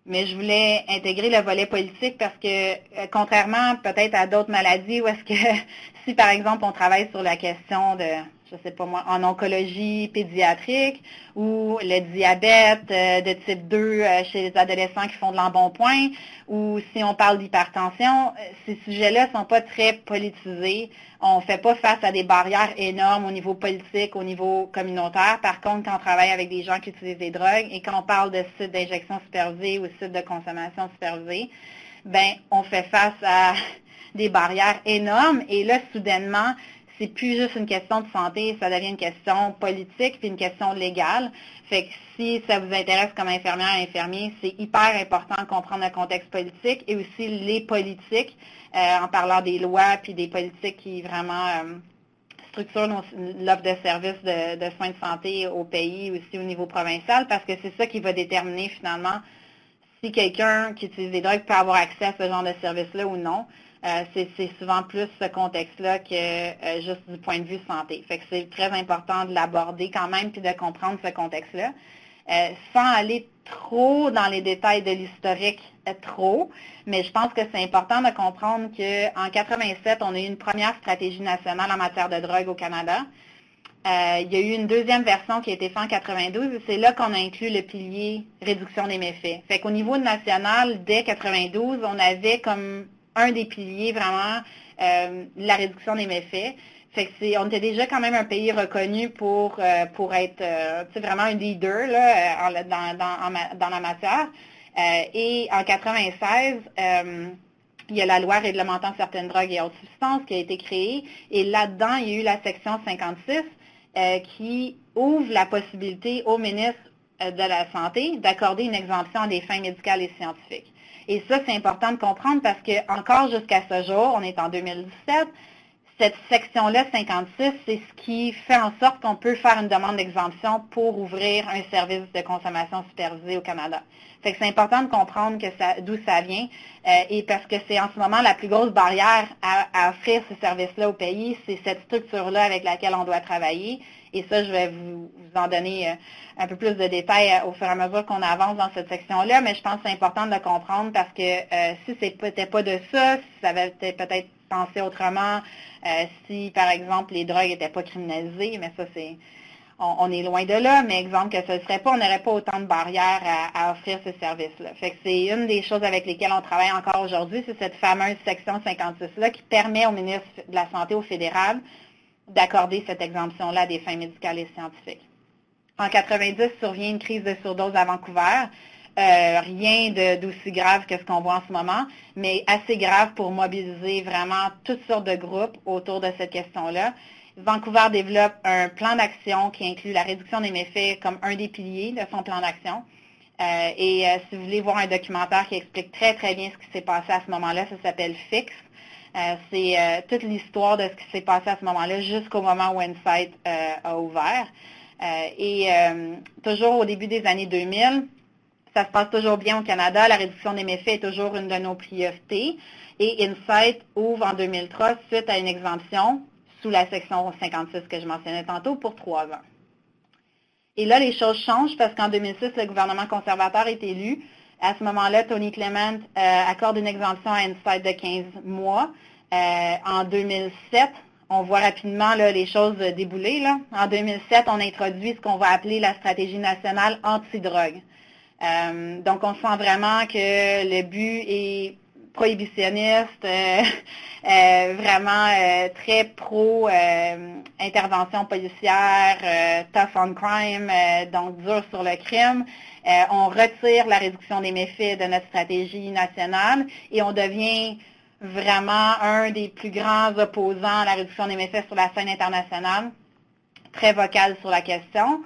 Mais je voulais intégrer le volet politique parce que, contrairement peut-être à d'autres maladies, où est-ce que si par exemple on travaille sur la question de, je sais pas moi, en oncologie pédiatrique ou le diabète de type 2 chez les adolescents qui font de l'embonpoint, ou si on parle d'hypertension, ces sujets-là sont pas très politisés. On ne fait pas face à des barrières énormes au niveau politique, au niveau communautaire. Par contre, quand on travaille avec des gens qui utilisent des drogues et quand on parle de sites d'injection supervisés ou sites de consommation supervisés, ben on fait face à des barrières énormes. Et là, soudainement, c'est plus juste une question de santé, ça devient une question politique puis une question légale. Fait que si ça vous intéresse comme infirmière et infirmier, c'est hyper important de comprendre le contexte politique et aussi les politiques, en parlant des lois puis des politiques qui vraiment structurent l'offre de services de soins de santé au pays, aussi au niveau provincial, parce que c'est ça qui va déterminer finalement si quelqu'un qui utilise des drogues peut avoir accès à ce genre de service-là ou non. C'est souvent plus ce contexte-là que juste du point de vue santé. Fait que c'est très important de l'aborder quand même puis de comprendre ce contexte-là. Sans aller trop dans les détails de l'historique, mais je pense que c'est important de comprendre qu'en 87, on a eu une première stratégie nationale en matière de drogue au Canada. Il y a eu une deuxième version qui a été faite en 92, et c'est là qu'on a inclus le pilier réduction des méfaits. Fait qu'au niveau national, dès 92, on avait comme un des piliers vraiment la réduction des méfaits. Fait que on était déjà quand même un pays reconnu pour être vraiment un leader là, dans la matière. Et en 96, il y a la loi réglementant certaines drogues et autres substances qui a été créée. Et là-dedans, il y a eu la section 56 qui ouvre la possibilité au ministre de la Santé d'accorder une exemption à des fins médicales et scientifiques. Et ça, c'est important de comprendre parce que encore jusqu'à ce jour, on est en 2017, cette section-là, 56, c'est ce qui fait en sorte qu'on peut faire une demande d'exemption pour ouvrir un service de consommation supervisé au Canada. Fait que c'est important de comprendre d'où ça vient et parce que c'est en ce moment la plus grosse barrière à offrir ce service-là au pays, c'est cette structure-là avec laquelle on doit travailler. Et ça, je vais vous en donner un peu plus de détails au fur et à mesure qu'on avance dans cette section-là, mais je pense que c'est important de le comprendre parce que si c'était pas de ça, si ça avait peut-être pensé autrement, si, par exemple, les drogues n'étaient pas criminalisées, mais ça, on est loin de là, mais exemple que ce ne serait pas, on n'aurait pas autant de barrières à offrir ce service-là. Fait que c'est une des choses avec lesquelles on travaille encore aujourd'hui, c'est cette fameuse section 56-là qui permet au ministre de la Santé au fédéral d'accorder cette exemption-là à des fins médicales et scientifiques. En 90, survient une crise de surdose à Vancouver. Rien d'aussi grave que ce qu'on voit en ce moment, mais assez grave pour mobiliser vraiment toutes sortes de groupes autour de cette question-là. Vancouver développe un plan d'action qui inclut la réduction des méfaits comme un des piliers de son plan d'action. Si vous voulez voir un documentaire qui explique très, très bien ce qui s'est passé à ce moment-là, ça s'appelle Fix. C'est toute l'histoire de ce qui s'est passé à ce moment-là jusqu'au moment où Insight a ouvert. Toujours au début des années 2000, ça se passe toujours bien au Canada. La réduction des méfaits est toujours une de nos priorités. Et Insight ouvre en 2003 suite à une exemption sous la section 56 que je mentionnais tantôt pour 3 ans. Et là, les choses changent parce qu'en 2006, le gouvernement conservateur est élu. À ce moment-là, Tony Clement accorde une exemption à Insight de 15 mois. En 2007, on voit rapidement là, les choses débouler. Là. En 2007, on introduit ce qu'on va appeler la stratégie nationale anti-drogue. Donc, on sent vraiment que le but est prohibitionniste, vraiment très pro-intervention policière, tough on crime, donc dur sur le crime. On retire la réduction des méfaits de notre stratégie nationale et on devient vraiment un des plus grands opposants à la réduction des méfaits sur la scène internationale, très vocal sur la question.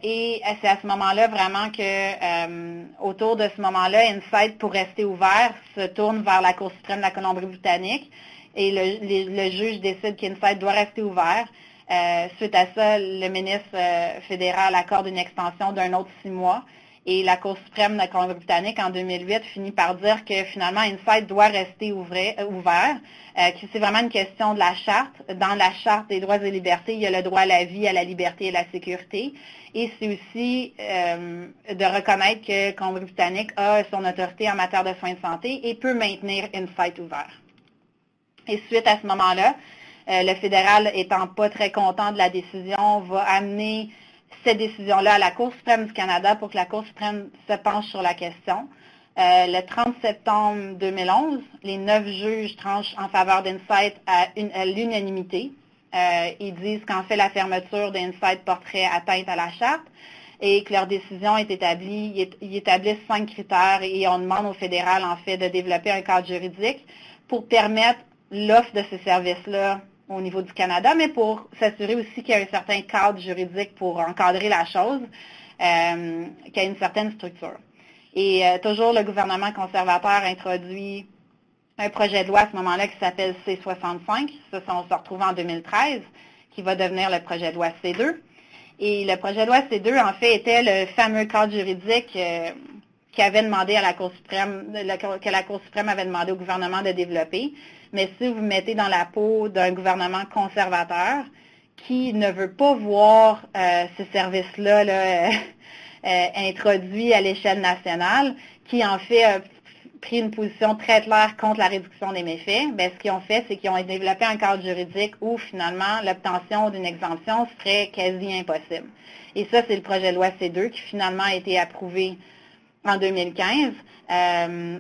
Et c'est à ce moment-là vraiment que, autour de ce moment-là, Insight, pour rester ouvert, se tourne vers la Cour suprême de la Colombie-Britannique et le juge décide qu'Insight doit rester ouvert. Suite à ça, le ministre fédéral accorde une extension d'un autre 6 mois et la Cour suprême de la Colombie-Britannique, en 2008, finit par dire que finalement, Insight doit rester ouvert, que c'est vraiment une question de la charte. Dans la charte des droits et libertés, il y a le droit à la vie, à la liberté et à la sécurité. Et c'est aussi de reconnaître que Colombie-Britannique a son autorité en matière de soins de santé et peut maintenir Insight ouvert. Et suite à ce moment-là, le fédéral étant pas très content de la décision, va amener cette décision-là à la Cour suprême du Canada pour que la Cour suprême se penche sur la question. Le 30 septembre 2011, les 9 juges tranchent en faveur d'Insight à l'unanimité. Ils disent qu'en fait, la fermeture d'Insight porterait atteinte à la charte et que leur décision est établie. Ils établissent 5 critères et on demande au fédéral, en fait, de développer un cadre juridique pour permettre l'offre de ces services-là au niveau du Canada, mais pour s'assurer aussi qu'il y a un certain cadre juridique pour encadrer la chose, qu'il y a une certaine structure. Et toujours, le gouvernement conservateur introduit un projet de loi à ce moment-là qui s'appelle C-65. Ça, on se retrouve en 2013, qui va devenir le projet de loi C-2. Et le projet de loi C-2, en fait, était le fameux cadre juridique qui avait demandé à la Cour suprême, que la Cour suprême avait demandé au gouvernement de développer. Mais si vous mettez dans la peau d'un gouvernement conservateur qui ne veut pas voir ces services-là introduits à l'échelle nationale, qui en fait a pris une position très claire contre la réduction des méfaits, bien, ce qu'ils ont fait, c'est qu'ils ont développé un cadre juridique où finalement l'obtention d'une exemption serait quasi impossible. Et ça, c'est le projet de loi C-2 qui finalement a été approuvé en 2015,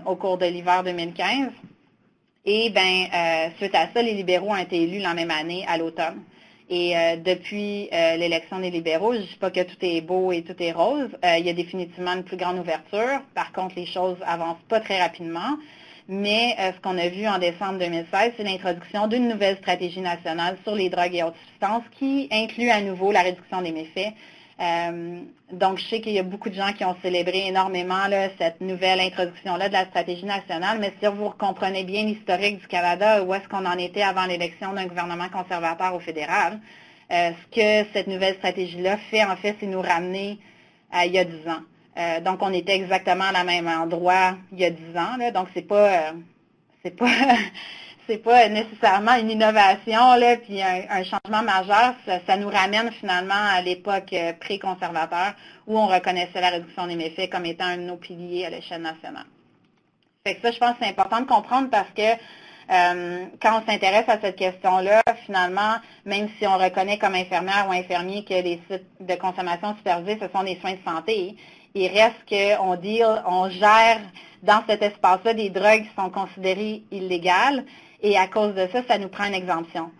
au cours de l'hiver 2015. Et suite à ça, les libéraux ont été élus la même année, à l'automne. Et depuis l'élection des libéraux, je ne dis pas que tout est beau et tout est rose. Il y a définitivement une plus grande ouverture. Par contre, les choses avancent pas très rapidement. Mais ce qu'on a vu en décembre 2016, c'est l'introduction d'une nouvelle stratégie nationale sur les drogues et autres substances qui inclut à nouveau la réduction des méfaits. Donc, je sais qu'il y a beaucoup de gens qui ont célébré énormément cette nouvelle introduction-là de la stratégie nationale, mais si vous comprenez bien l'historique du Canada, où est-ce qu'on en était avant l'élection d'un gouvernement conservateur au fédéral, ce que cette nouvelle stratégie-là fait, en fait, c'est nous ramener à il y a 10 ans. Donc, on était exactement à la même endroit il y a 10 ans. Là, donc, c'est pas nécessairement une innovation, là, puis un changement majeur, ça nous ramène finalement à l'époque pré-conservateur où on reconnaissait la réduction des méfaits comme étant un de nos piliers à l'échelle nationale. Fait que ça, je pense que c'est important de comprendre parce que quand on s'intéresse à cette question-là, finalement, même si on reconnaît comme infirmière ou infirmier que les sites de consommation supervisée, ce sont des soins de santé, il reste on gère dans cet espace-là des drogues qui sont considérées illégales et à cause de ça, ça nous prend une exemption.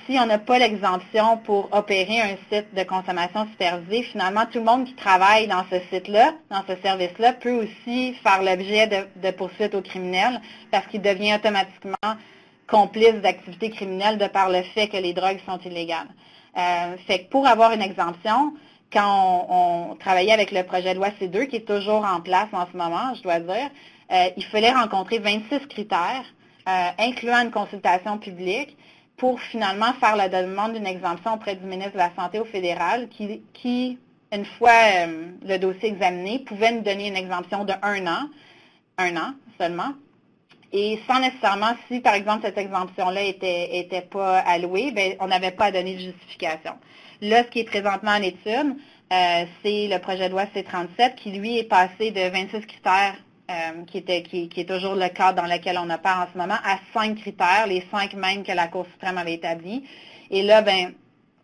Si on n'a pas l'exemption pour opérer un site de consommation supervisée, finalement, tout le monde qui travaille dans ce site-là, dans ce service-là, peut aussi faire l'objet de poursuites aux criminels parce qu'il devient automatiquement complice d'activités criminelles de par le fait que les drogues sont illégales. Fait que pour avoir une exemption, quand on travaillait avec le projet de loi C2, qui est toujours en place en ce moment, je dois dire, il fallait rencontrer 26 critères, incluant une consultation publique, pour finalement faire la demande d'une exemption auprès du ministre de la Santé au fédéral, qui une fois le dossier examiné, pouvait nous donner une exemption de un an seulement. Et sans nécessairement, si par exemple cette exemption-là était pas allouée, ben, on n'avait pas à donner de justification. Là, ce qui est présentement en étude, c'est le projet de loi C37 qui, lui, est passé de 26 critères, qui est toujours le cadre dans lequel on opère en ce moment, à 5 critères, les 5 mêmes que la Cour suprême avait établis. Et là, ben,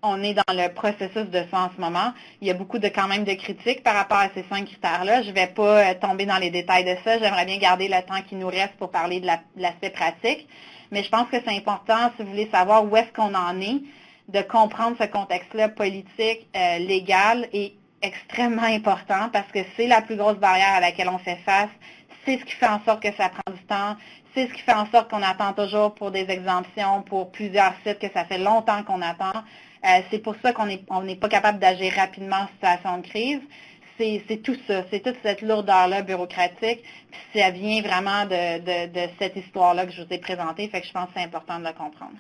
on est dans le processus de ça en ce moment. Il y a beaucoup quand même de critiques par rapport à ces 5 critères-là. Je ne vais pas tomber dans les détails de ça. J'aimerais bien garder le temps qui nous reste pour parler de l'aspect pratique. Mais je pense que c'est important, si vous voulez savoir où est-ce qu'on en est, de comprendre ce contexte-là politique, légal et extrêmement important parce que c'est la plus grosse barrière à laquelle on fait face. C'est ce qui fait en sorte que ça prend du temps. C'est ce qui fait en sorte qu'on attend toujours pour des exemptions, pour plusieurs sites, que ça fait longtemps qu'on attend. C'est pour ça qu'on n'est pas capable d'agir rapidement en situation de crise. C'est tout ça, c'est toute cette lourdeur-là bureaucratique. Puis ça vient vraiment de cette histoire-là que je vous ai présentée, fait que je pense que c'est important de la comprendre.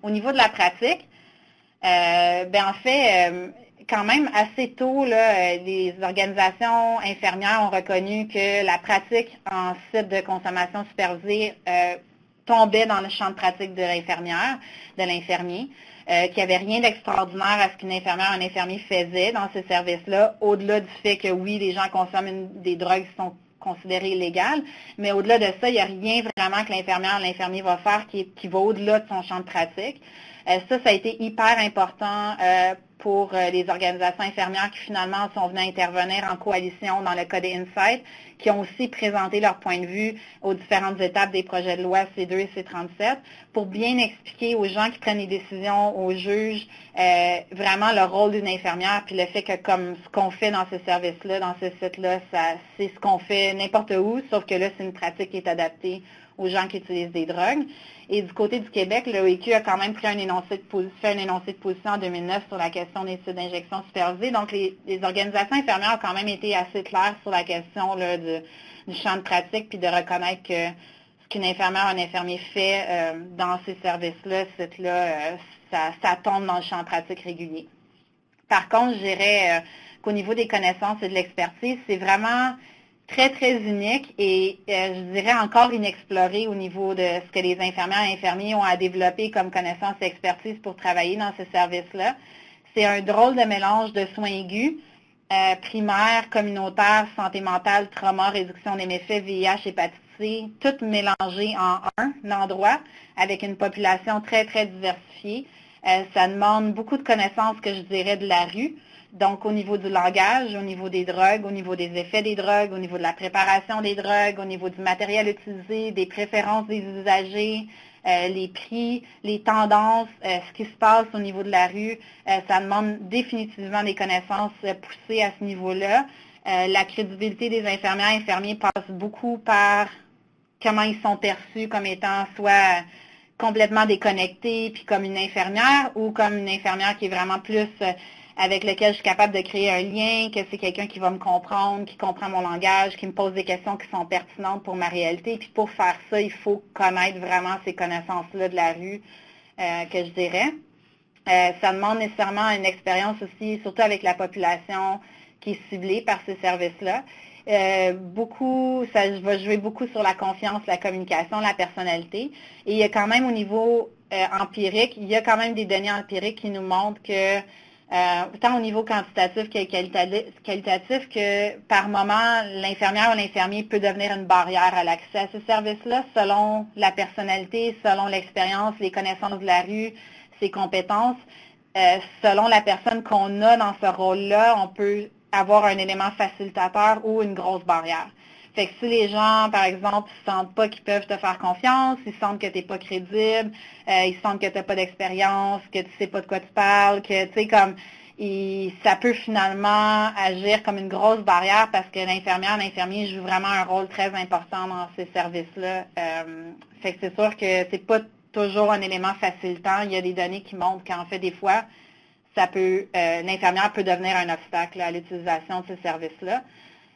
Au niveau de la pratique, ben en fait, quand même assez tôt, là, les organisations infirmières ont reconnu que la pratique en site de consommation supervisée tombait dans le champ de pratique de l'infirmière, de l'infirmier, qu'il n'y avait rien d'extraordinaire à ce qu'une infirmière ou un infirmier faisait dans ce service-là, au-delà du fait que oui, les gens consomment des drogues qui sont considérées illégales, mais au-delà de ça, il n'y a rien vraiment que l'infirmière ou l'infirmier va faire qui va au-delà de son champ de pratique. Ça a été hyper important pour les organisations infirmières qui finalement sont venues intervenir en coalition dans le cas des Insights, qui ont aussi présenté leur point de vue aux différentes étapes des projets de loi C2 et C37 pour bien expliquer aux gens qui prennent les décisions, aux juges, vraiment le rôle d'une infirmière, puis le fait que comme ce qu'on fait dans ce service-là, dans ce site-là, c'est ce qu'on fait n'importe où, sauf que là, c'est une pratique qui est adaptée aux gens qui utilisent des drogues. Et du côté du Québec, l'OIQ a quand même pris un énoncé de position en 2009 sur la question des sites d'injection supervisés. Donc, les organisations infirmières ont quand même été assez claires sur la question là, du champ de pratique, puis de reconnaître que ce qu'une infirmière ou un infirmier fait dans ces services-là, ça tombe dans le champ de pratique régulier. Par contre, je dirais qu'au niveau des connaissances et de l'expertise, c'est vraiment très, très unique et je dirais encore inexploré au niveau de ce que les infirmières et infirmiers ont à développer comme connaissances et expertise pour travailler dans ce service-là. C'est un drôle de mélange de soins aigus, primaires, communautaires, santé mentale, trauma, réduction des méfaits, VIH, hépatite C, tout mélangé en un endroit avec une population très, très diversifiée. Ça demande beaucoup de connaissances, que je dirais, de la rue. Donc, au niveau du langage, au niveau des drogues, au niveau des effets des drogues, au niveau de la préparation des drogues, au niveau du matériel utilisé, des préférences des usagers, les prix, les tendances, ce qui se passe au niveau de la rue, ça demande définitivement des connaissances poussées à ce niveau-là. La crédibilité des infirmières et infirmiers passe beaucoup par comment ils sont perçus comme étant soit complètement déconnectés, puis comme une infirmière, ou comme une infirmière qui est vraiment plus avec lequel je suis capable de créer un lien, que c'est quelqu'un qui va me comprendre, qui comprend mon langage, qui me pose des questions qui sont pertinentes pour ma réalité. Puis pour faire ça, il faut connaître vraiment ces connaissances-là de la rue, que je dirais. Ça demande nécessairement une expérience aussi, surtout avec la population qui est ciblée par ces services-là. Ça va jouer beaucoup sur la confiance, la communication, la personnalité. Et il y a quand même au niveau empirique, il y a quand même des données empiriques qui nous montrent que tant au niveau quantitatif que qualitatif, que par moment, l'infirmière ou l'infirmier peut devenir une barrière à l'accès à ce service-là selon la personnalité, selon l'expérience, les connaissances de la rue, ses compétences. Selon la personne qu'on a dans ce rôle-là, on peut avoir un élément facilitateur ou une grosse barrière. Fait que si les gens, par exemple, ne sentent pas qu'ils peuvent te faire confiance, ils sentent que tu n'es pas crédible, ils sentent que tu n'as pas d'expérience, que tu sais pas de quoi tu parles, que tu sais comme ça peut finalement agir comme une grosse barrière parce que l'infirmier joue vraiment un rôle très important dans ces services-là. Fait que c'est sûr que c'est pas toujours un élément facilitant. Il y a des données qui montrent qu'en fait, des fois, l'infirmière peut devenir un obstacle à l'utilisation de ces services-là.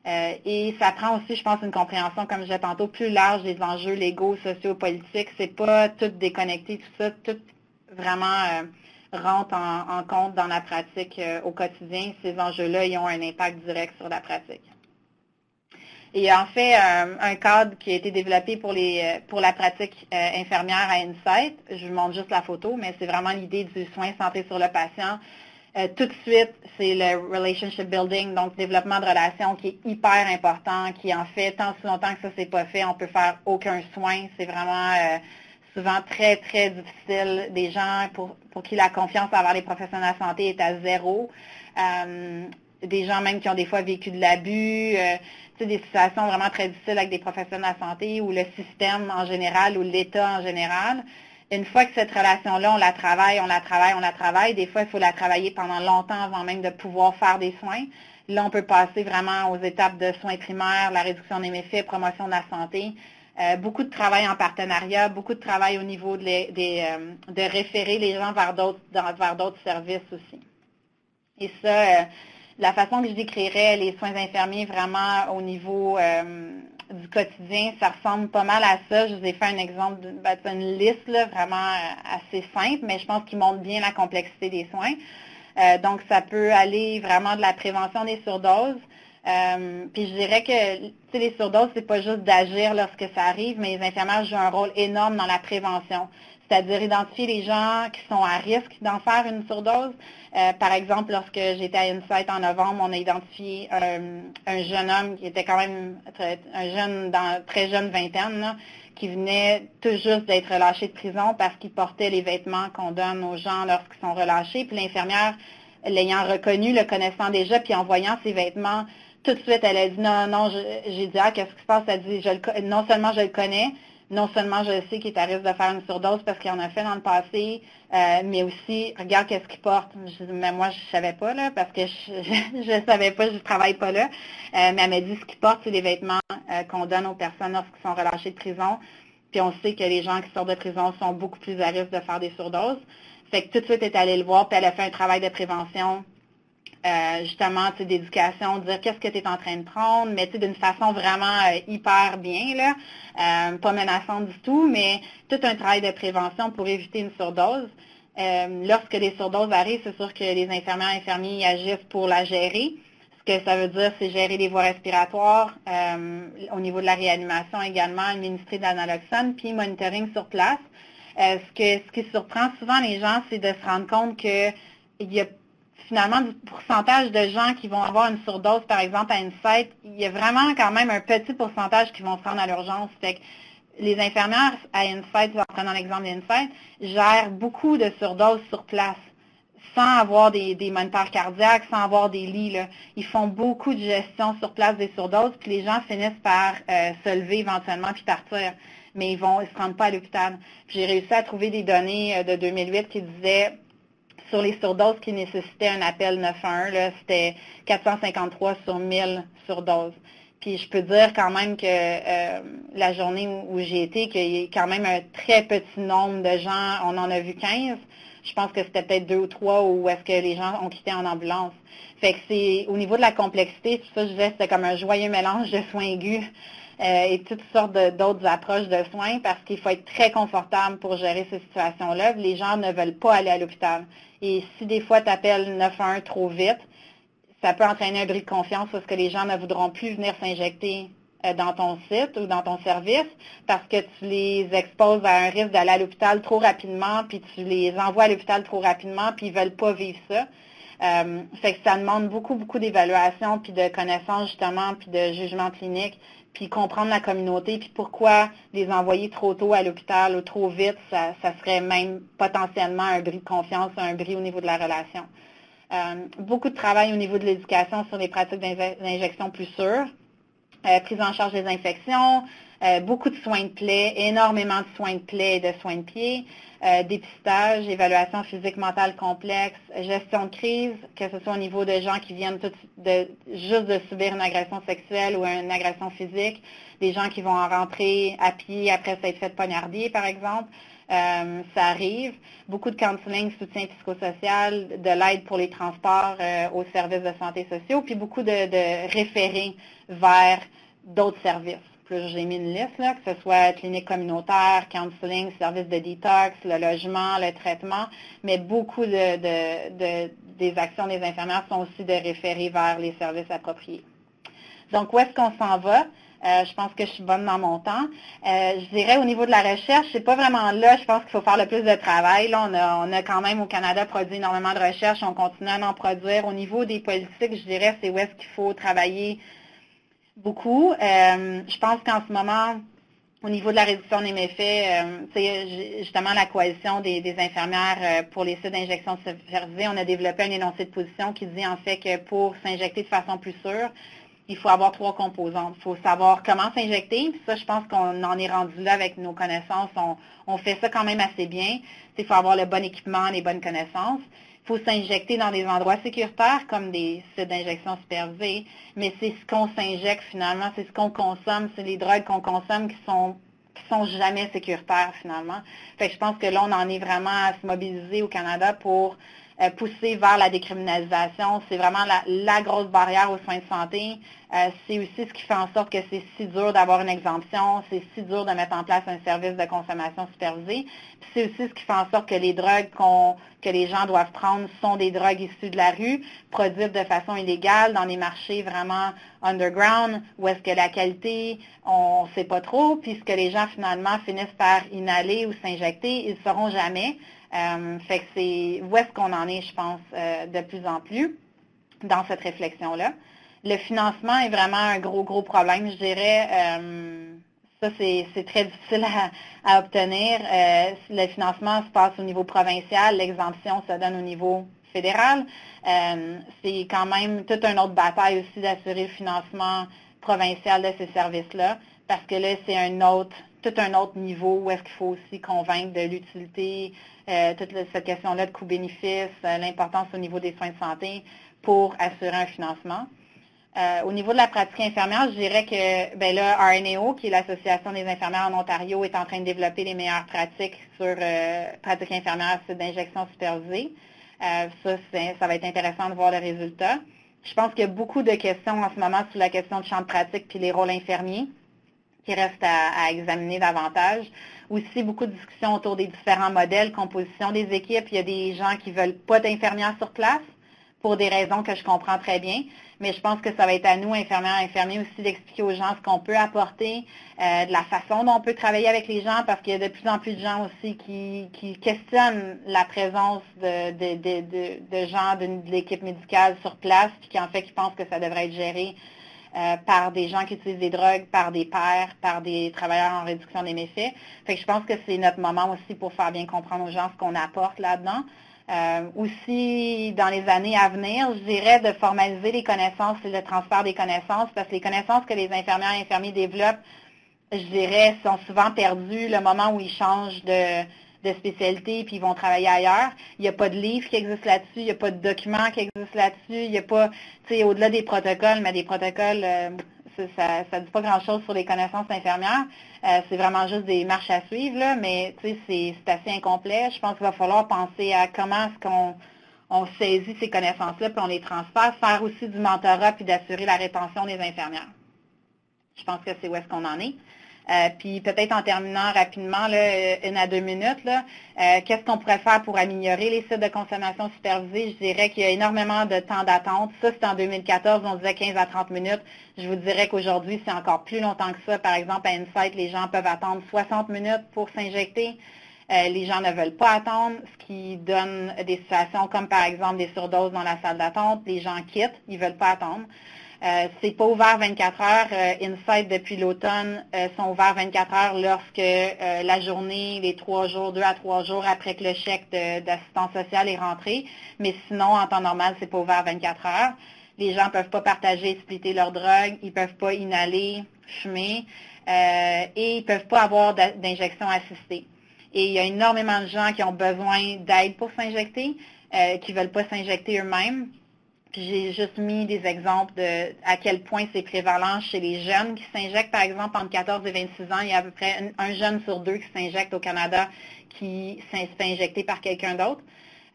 Et ça prend aussi, je pense, une compréhension, comme je disais tantôt, plus large des enjeux légaux, sociaux, politiques. C'est pas tout déconnecté, tout ça, tout vraiment rentre en compte dans la pratique au quotidien. Ces enjeux-là, ils ont un impact direct sur la pratique. Et en fait, un cadre qui a été développé pour la pratique infirmière à Insight, je vous montre juste la photo, mais c'est vraiment l'idée du soin centré sur le patient. Tout de suite, c'est le relationship building, donc développement de relations qui est hyper important, qui en fait, tant si longtemps que ça c'est pas fait, on peut faire aucun soin. C'est vraiment souvent très, très difficile. Des gens pour qui la confiance envers les professionnels de santé est à zéro. Des gens même qui ont des fois vécu de l'abus, des situations vraiment très difficiles avec des professionnels de santé ou le système en général ou l'État en général. Une fois que cette relation-là, on la travaille, des fois, il faut la travailler pendant longtemps avant même de pouvoir faire des soins. Là, on peut passer vraiment aux étapes de soins primaires, la réduction des méfaits, promotion de la santé. Beaucoup de travail en partenariat, beaucoup de travail au niveau de référer les gens vers d'autres services aussi. Et ça, la façon que je décrirais les soins infirmiers vraiment au niveau du quotidien, ça ressemble pas mal à ça. Je vous ai fait un exemple, une liste là, vraiment assez simple, mais je pense qu'il montre bien la complexité des soins. Donc, ça peut aller vraiment de la prévention des surdoses. Puis je dirais que les surdoses, c'est pas juste d'agir lorsque ça arrive, mais les infirmières jouent un rôle énorme dans la prévention. C'est-à-dire identifier les gens qui sont à risque d'en faire une surdose. Par exemple, lorsque j'étais à Insight en novembre, on a identifié un jeune homme qui était quand même très jeune vingtaine, là, qui venait tout juste d'être relâché de prison parce qu'il portait les vêtements qu'on donne aux gens lorsqu'ils sont relâchés. Puis l'infirmière, l'ayant reconnu, le connaissant déjà, puis en voyant ses vêtements, tout de suite, elle a dit non, j'ai dit, qu'est-ce qui se passe? Elle a dit, non seulement je le connais, non seulement je sais qu'il est à risque de faire une surdose parce qu'il en a fait dans le passé, mais aussi, regarde qu'est-ce qu'il porte. Je dis, mais moi, je savais pas, là, parce que je savais pas, je travaille pas là. Mais elle m'a dit, ce qu'il porte, c'est les vêtements qu'on donne aux personnes lorsqu'ils sont relâchés de prison. Puis on sait que les gens qui sortent de prison sont beaucoup plus à risque de faire des surdoses. Fait que tout de suite, elle est allée le voir, puis elle a fait un travail de prévention. Justement, d'éducation, dire qu'est-ce que tu es en train de prendre, mais d'une façon vraiment hyper bien, là, pas menaçante du tout, mais tout un travail de prévention pour éviter une surdose. Lorsque les surdoses arrivent, c'est sûr que les infirmières et infirmiers agissent pour la gérer. Ce que ça veut dire, c'est gérer les voies respiratoires, au niveau de la réanimation également, administrer de l'analoxone, puis monitoring sur place. Ce qui surprend souvent les gens, c'est de se rendre compte qu'il y a finalement, du pourcentage de gens qui vont avoir une surdose, par exemple, à Insight, il y a vraiment quand même un petit pourcentage qui vont se rendre à l'urgence. Fait que les infirmières à Insight, en prenant l'exemple d'Insight, gèrent beaucoup de surdoses sur place, sans avoir des moniteurs cardiaques, sans avoir des lits, là. Ils font beaucoup de gestion sur place des surdoses, puis les gens finissent par se lever éventuellement puis partir. Mais ils se rendent pas à l'hôpital. J'ai réussi à trouver des données de 2008 qui disaient sur les surdoses qui nécessitaient un appel 911, c'était 453 sur 1000 surdoses. Puis je peux dire quand même que la journée où j'ai été, qu'il y a quand même un très petit nombre de gens, on en a vu 15. Je pense que c'était peut-être 2 ou 3 où est-ce que les gens ont quitté en ambulance. Fait que c'est au niveau de la complexité, tout ça, je disais, c'était comme un joyeux mélange de soins aigus et toutes sortes d'autres approches de soins parce qu'il faut être très confortable pour gérer ces situations-là. Les gens ne veulent pas aller à l'hôpital. Et si des fois tu appelles 911 trop vite, ça peut entraîner un bris de confiance parce que les gens ne voudront plus venir s'injecter dans ton site ou dans ton service parce que tu les exposes à un risque d'aller à l'hôpital trop rapidement, puis tu les envoies à l'hôpital trop rapidement, puis ils ne veulent pas vivre ça. Fait que ça demande beaucoup, beaucoup d'évaluation, puis de connaissances justement, puis de jugement clinique, puis comprendre la communauté, puis pourquoi les envoyer trop tôt à l'hôpital ou trop vite, ça serait même potentiellement un bris de confiance, un bris au niveau de la relation. Beaucoup de travail au niveau de l'éducation sur les pratiques d'injection plus sûres. prise en charge des infections, beaucoup de soins de plaie, énormément de soins de plaie et de soins de pied, dépistage, évaluation physique, mentale complexe, gestion de crise, que ce soit au niveau de gens qui viennent juste de subir une agression sexuelle ou une agression physique, des gens qui vont en rentrer à pied après s'être fait poignarder, par exemple. Ça arrive. Beaucoup de counseling, soutien psychosocial, de l'aide pour les transports aux services de santé sociaux, puis beaucoup de référés vers d'autres services. Plus j'ai mis une liste, là, que ce soit clinique communautaire, counseling, services de détox, le logement, le traitement, mais beaucoup des actions des infirmières sont aussi de référer vers les services appropriés. Donc, où est-ce qu'on s'en va? Je pense que je suis bonne dans mon temps. Je dirais au niveau de la recherche, c'est pas vraiment là, je pense qu'il faut faire le plus de travail. Là, on a quand même au Canada produit énormément de recherche, on continue à en produire. Au niveau des politiques, je dirais, c'est où est-ce qu'il faut travailler beaucoup. Je pense qu'en ce moment, au niveau de la réduction des méfaits, justement la coalition des infirmières pour les sites d'injection supervisée, on a développé un énoncé de position qui dit en fait que pour s'injecter de façon plus sûre, il faut avoir 3 composantes. Il faut savoir comment s'injecter. Puis ça, je pense qu'on en est rendu là avec nos connaissances. On fait ça quand même assez bien. Il faut avoir le bon équipement, les bonnes connaissances. Il faut s'injecter dans des endroits sécuritaires comme des sites d'injection supervisés. Mais c'est ce qu'on s'injecte finalement, c'est ce qu'on consomme, c'est les drogues qu'on consomme qui sont jamais sécuritaires finalement. Fait que je pense que là, on en est vraiment à se mobiliser au Canada pour pousser vers la décriminalisation. C'est vraiment la grosse barrière aux soins de santé. C'est aussi ce qui fait en sorte que c'est si dur d'avoir une exemption, c'est si dur de mettre en place un service de consommation supervisée. Puis c'est aussi ce qui fait en sorte que les drogues que les gens doivent prendre sont des drogues issues de la rue, produites de façon illégale dans des marchés vraiment underground, où est-ce que la qualité, on ne sait pas trop, puis ce que les gens finalement finissent par inhaler ou s'injecter, ils ne sauront jamais. Fait que c'est où est-ce qu'on en est, je pense, de plus en plus dans cette réflexion-là. Le financement est vraiment un gros problème, je dirais. Ça, c'est très difficile à obtenir. Le financement se passe au niveau provincial, l'exemption se donne au niveau fédéral. C'est quand même toute une autre bataille aussi d'assurer le financement provincial de ces services-là, parce que là, c'est tout un autre niveau où est-ce qu'il faut aussi convaincre de l'utilité, toute cette question-là de coût-bénéfice, l'importance au niveau des soins de santé pour assurer un financement. Au niveau de la pratique infirmière, je dirais que là, RNAO, qui est l'Association des infirmières en Ontario, est en train de développer les meilleures pratiques sur pratique infirmière site d'injection supervisée. Ça va être intéressant de voir le résultat. Je pense qu'il y a beaucoup de questions en ce moment sur la question de champ de pratique puis les rôles infirmiers qui restent à examiner davantage. Aussi, beaucoup de discussions autour des différents modèles, composition des équipes. Il y a des gens qui ne veulent pas d'infirmières sur place pour des raisons que je comprends très bien. Mais je pense que ça va être à nous, infirmières et infirmiers, aussi d'expliquer aux gens ce qu'on peut apporter, de la façon dont on peut travailler avec les gens, parce qu'il y a de plus en plus de gens aussi qui questionnent la présence de gens de l'équipe médicale sur place, puis qui en fait qui pensent que ça devrait être géré par des gens qui utilisent des drogues, par des pairs, par des travailleurs en réduction des méfaits. Fait que je pense que c'est notre moment aussi pour faire bien comprendre aux gens ce qu'on apporte là-dedans. Aussi, dans les années à venir, je dirais de formaliser les connaissances et le transfert des connaissances, parce que les connaissances que les infirmières et infirmiers développent, je dirais, sont souvent perdues le moment où ils changent de spécialité puis ils vont travailler ailleurs. Il n'y a pas de livre qui existe là-dessus, il n'y a pas de document qui existe là-dessus, il n'y a pas, tu sais, au-delà des protocoles, mais des protocoles, ça ne dit pas grand-chose sur les connaissances infirmières. C'est vraiment juste des marches à suivre, là, mais tu sais, c'est assez incomplet. Je pense qu'il va falloir penser à comment est-ce qu'on saisit ces connaissances-là puis on les transfère, faire aussi du mentorat puis d'assurer la rétention des infirmières. Je pense que c'est où est-ce qu'on en est. Puis peut-être en terminant rapidement, là, 1 à 2 minutes, qu'est-ce qu'on pourrait faire pour améliorer les sites de consommation supervisée? Je dirais qu'il y a énormément de temps d'attente. Ça, c'est en 2014, on disait 15 à 30 minutes. Je vous dirais qu'aujourd'hui, c'est encore plus longtemps que ça. Par exemple, à Insight, les gens peuvent attendre 60 minutes pour s'injecter. Les gens ne veulent pas attendre, ce qui donne des situations comme par exemple des surdoses dans la salle d'attente. Les gens quittent, ils ne veulent pas attendre. C'est pas ouvert 24 heures. Insight, depuis l'automne, sont ouverts 24 heures lorsque la journée, les 3 jours, 2 à 3 jours après que le chèque d'assistance sociale est rentré. Mais sinon, en temps normal, c'est pas ouvert 24 heures. Les gens ne peuvent pas partager, splitter leur drogue, ils ne peuvent pas inhaler, fumer, et ils ne peuvent pas avoir d'injection assistée. Et il y a énormément de gens qui ont besoin d'aide pour s'injecter, qui ne veulent pas s'injecter eux-mêmes. Puis j'ai juste mis des exemples de à quel point c'est prévalent chez les jeunes qui s'injectent. Par exemple, entre 14 et 26 ans, il y a à peu près un jeune sur deux qui s'injecte au Canada qui se fait injecter par quelqu'un d'autre.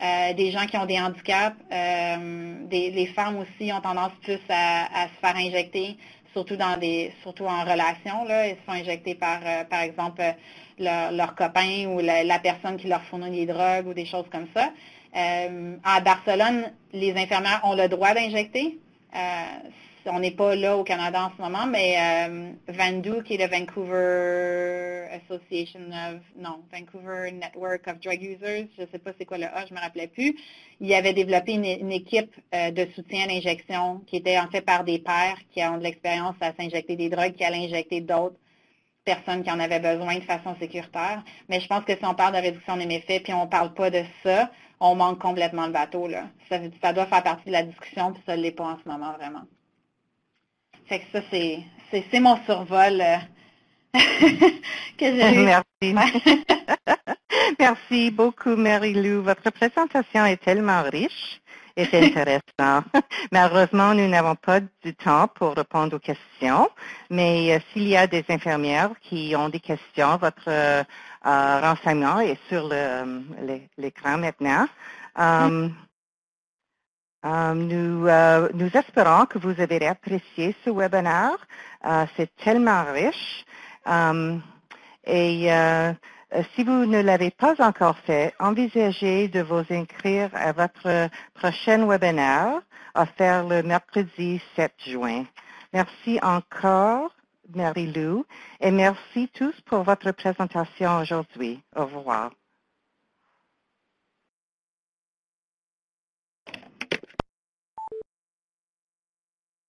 Des gens qui ont des handicaps, les femmes aussi ont tendance plus à se faire injecter, surtout en relation. Là, elles se font injecter par exemple, leur copain ou la personne qui leur fournit des drogues ou des choses comme ça. À Barcelone, les infirmières ont le droit d'injecter. On n'est pas là au Canada en ce moment, mais VANDU, qui est le Vancouver Network of Drug Users, je ne sais pas c'est quoi le A, je ne me rappelais plus, il avait développé une équipe de soutien à l'injection qui était en fait par des pairs qui ont de l'expérience à s'injecter des drogues, qui allaient injecter d'autres personnes qui en avaient besoin de façon sécuritaire. Mais je pense que si on parle de réduction des méfaits puis on ne parle pas de ça, on manque complètement le bateau. Là. Ça doit faire partie de la discussion, puis ça ne l'est pas en ce moment vraiment. Fait que ça, c'est mon survol que j'ai eu. Merci. Merci beaucoup, Mary-Lou. Votre présentation est tellement riche et intéressante. Malheureusement, nous n'avons pas du temps pour répondre aux questions, mais s'il y a des infirmières qui ont des questions, votre renseignement est sur l'écran maintenant. Nous espérons que vous avez apprécié ce webinaire. C'est tellement riche. Si vous ne l'avez pas encore fait, envisagez de vous inscrire à votre prochain webinaire à faire le mercredi 7 juin. Merci encore, Mary-Lou, et merci tous pour votre présentation aujourd'hui. Au revoir.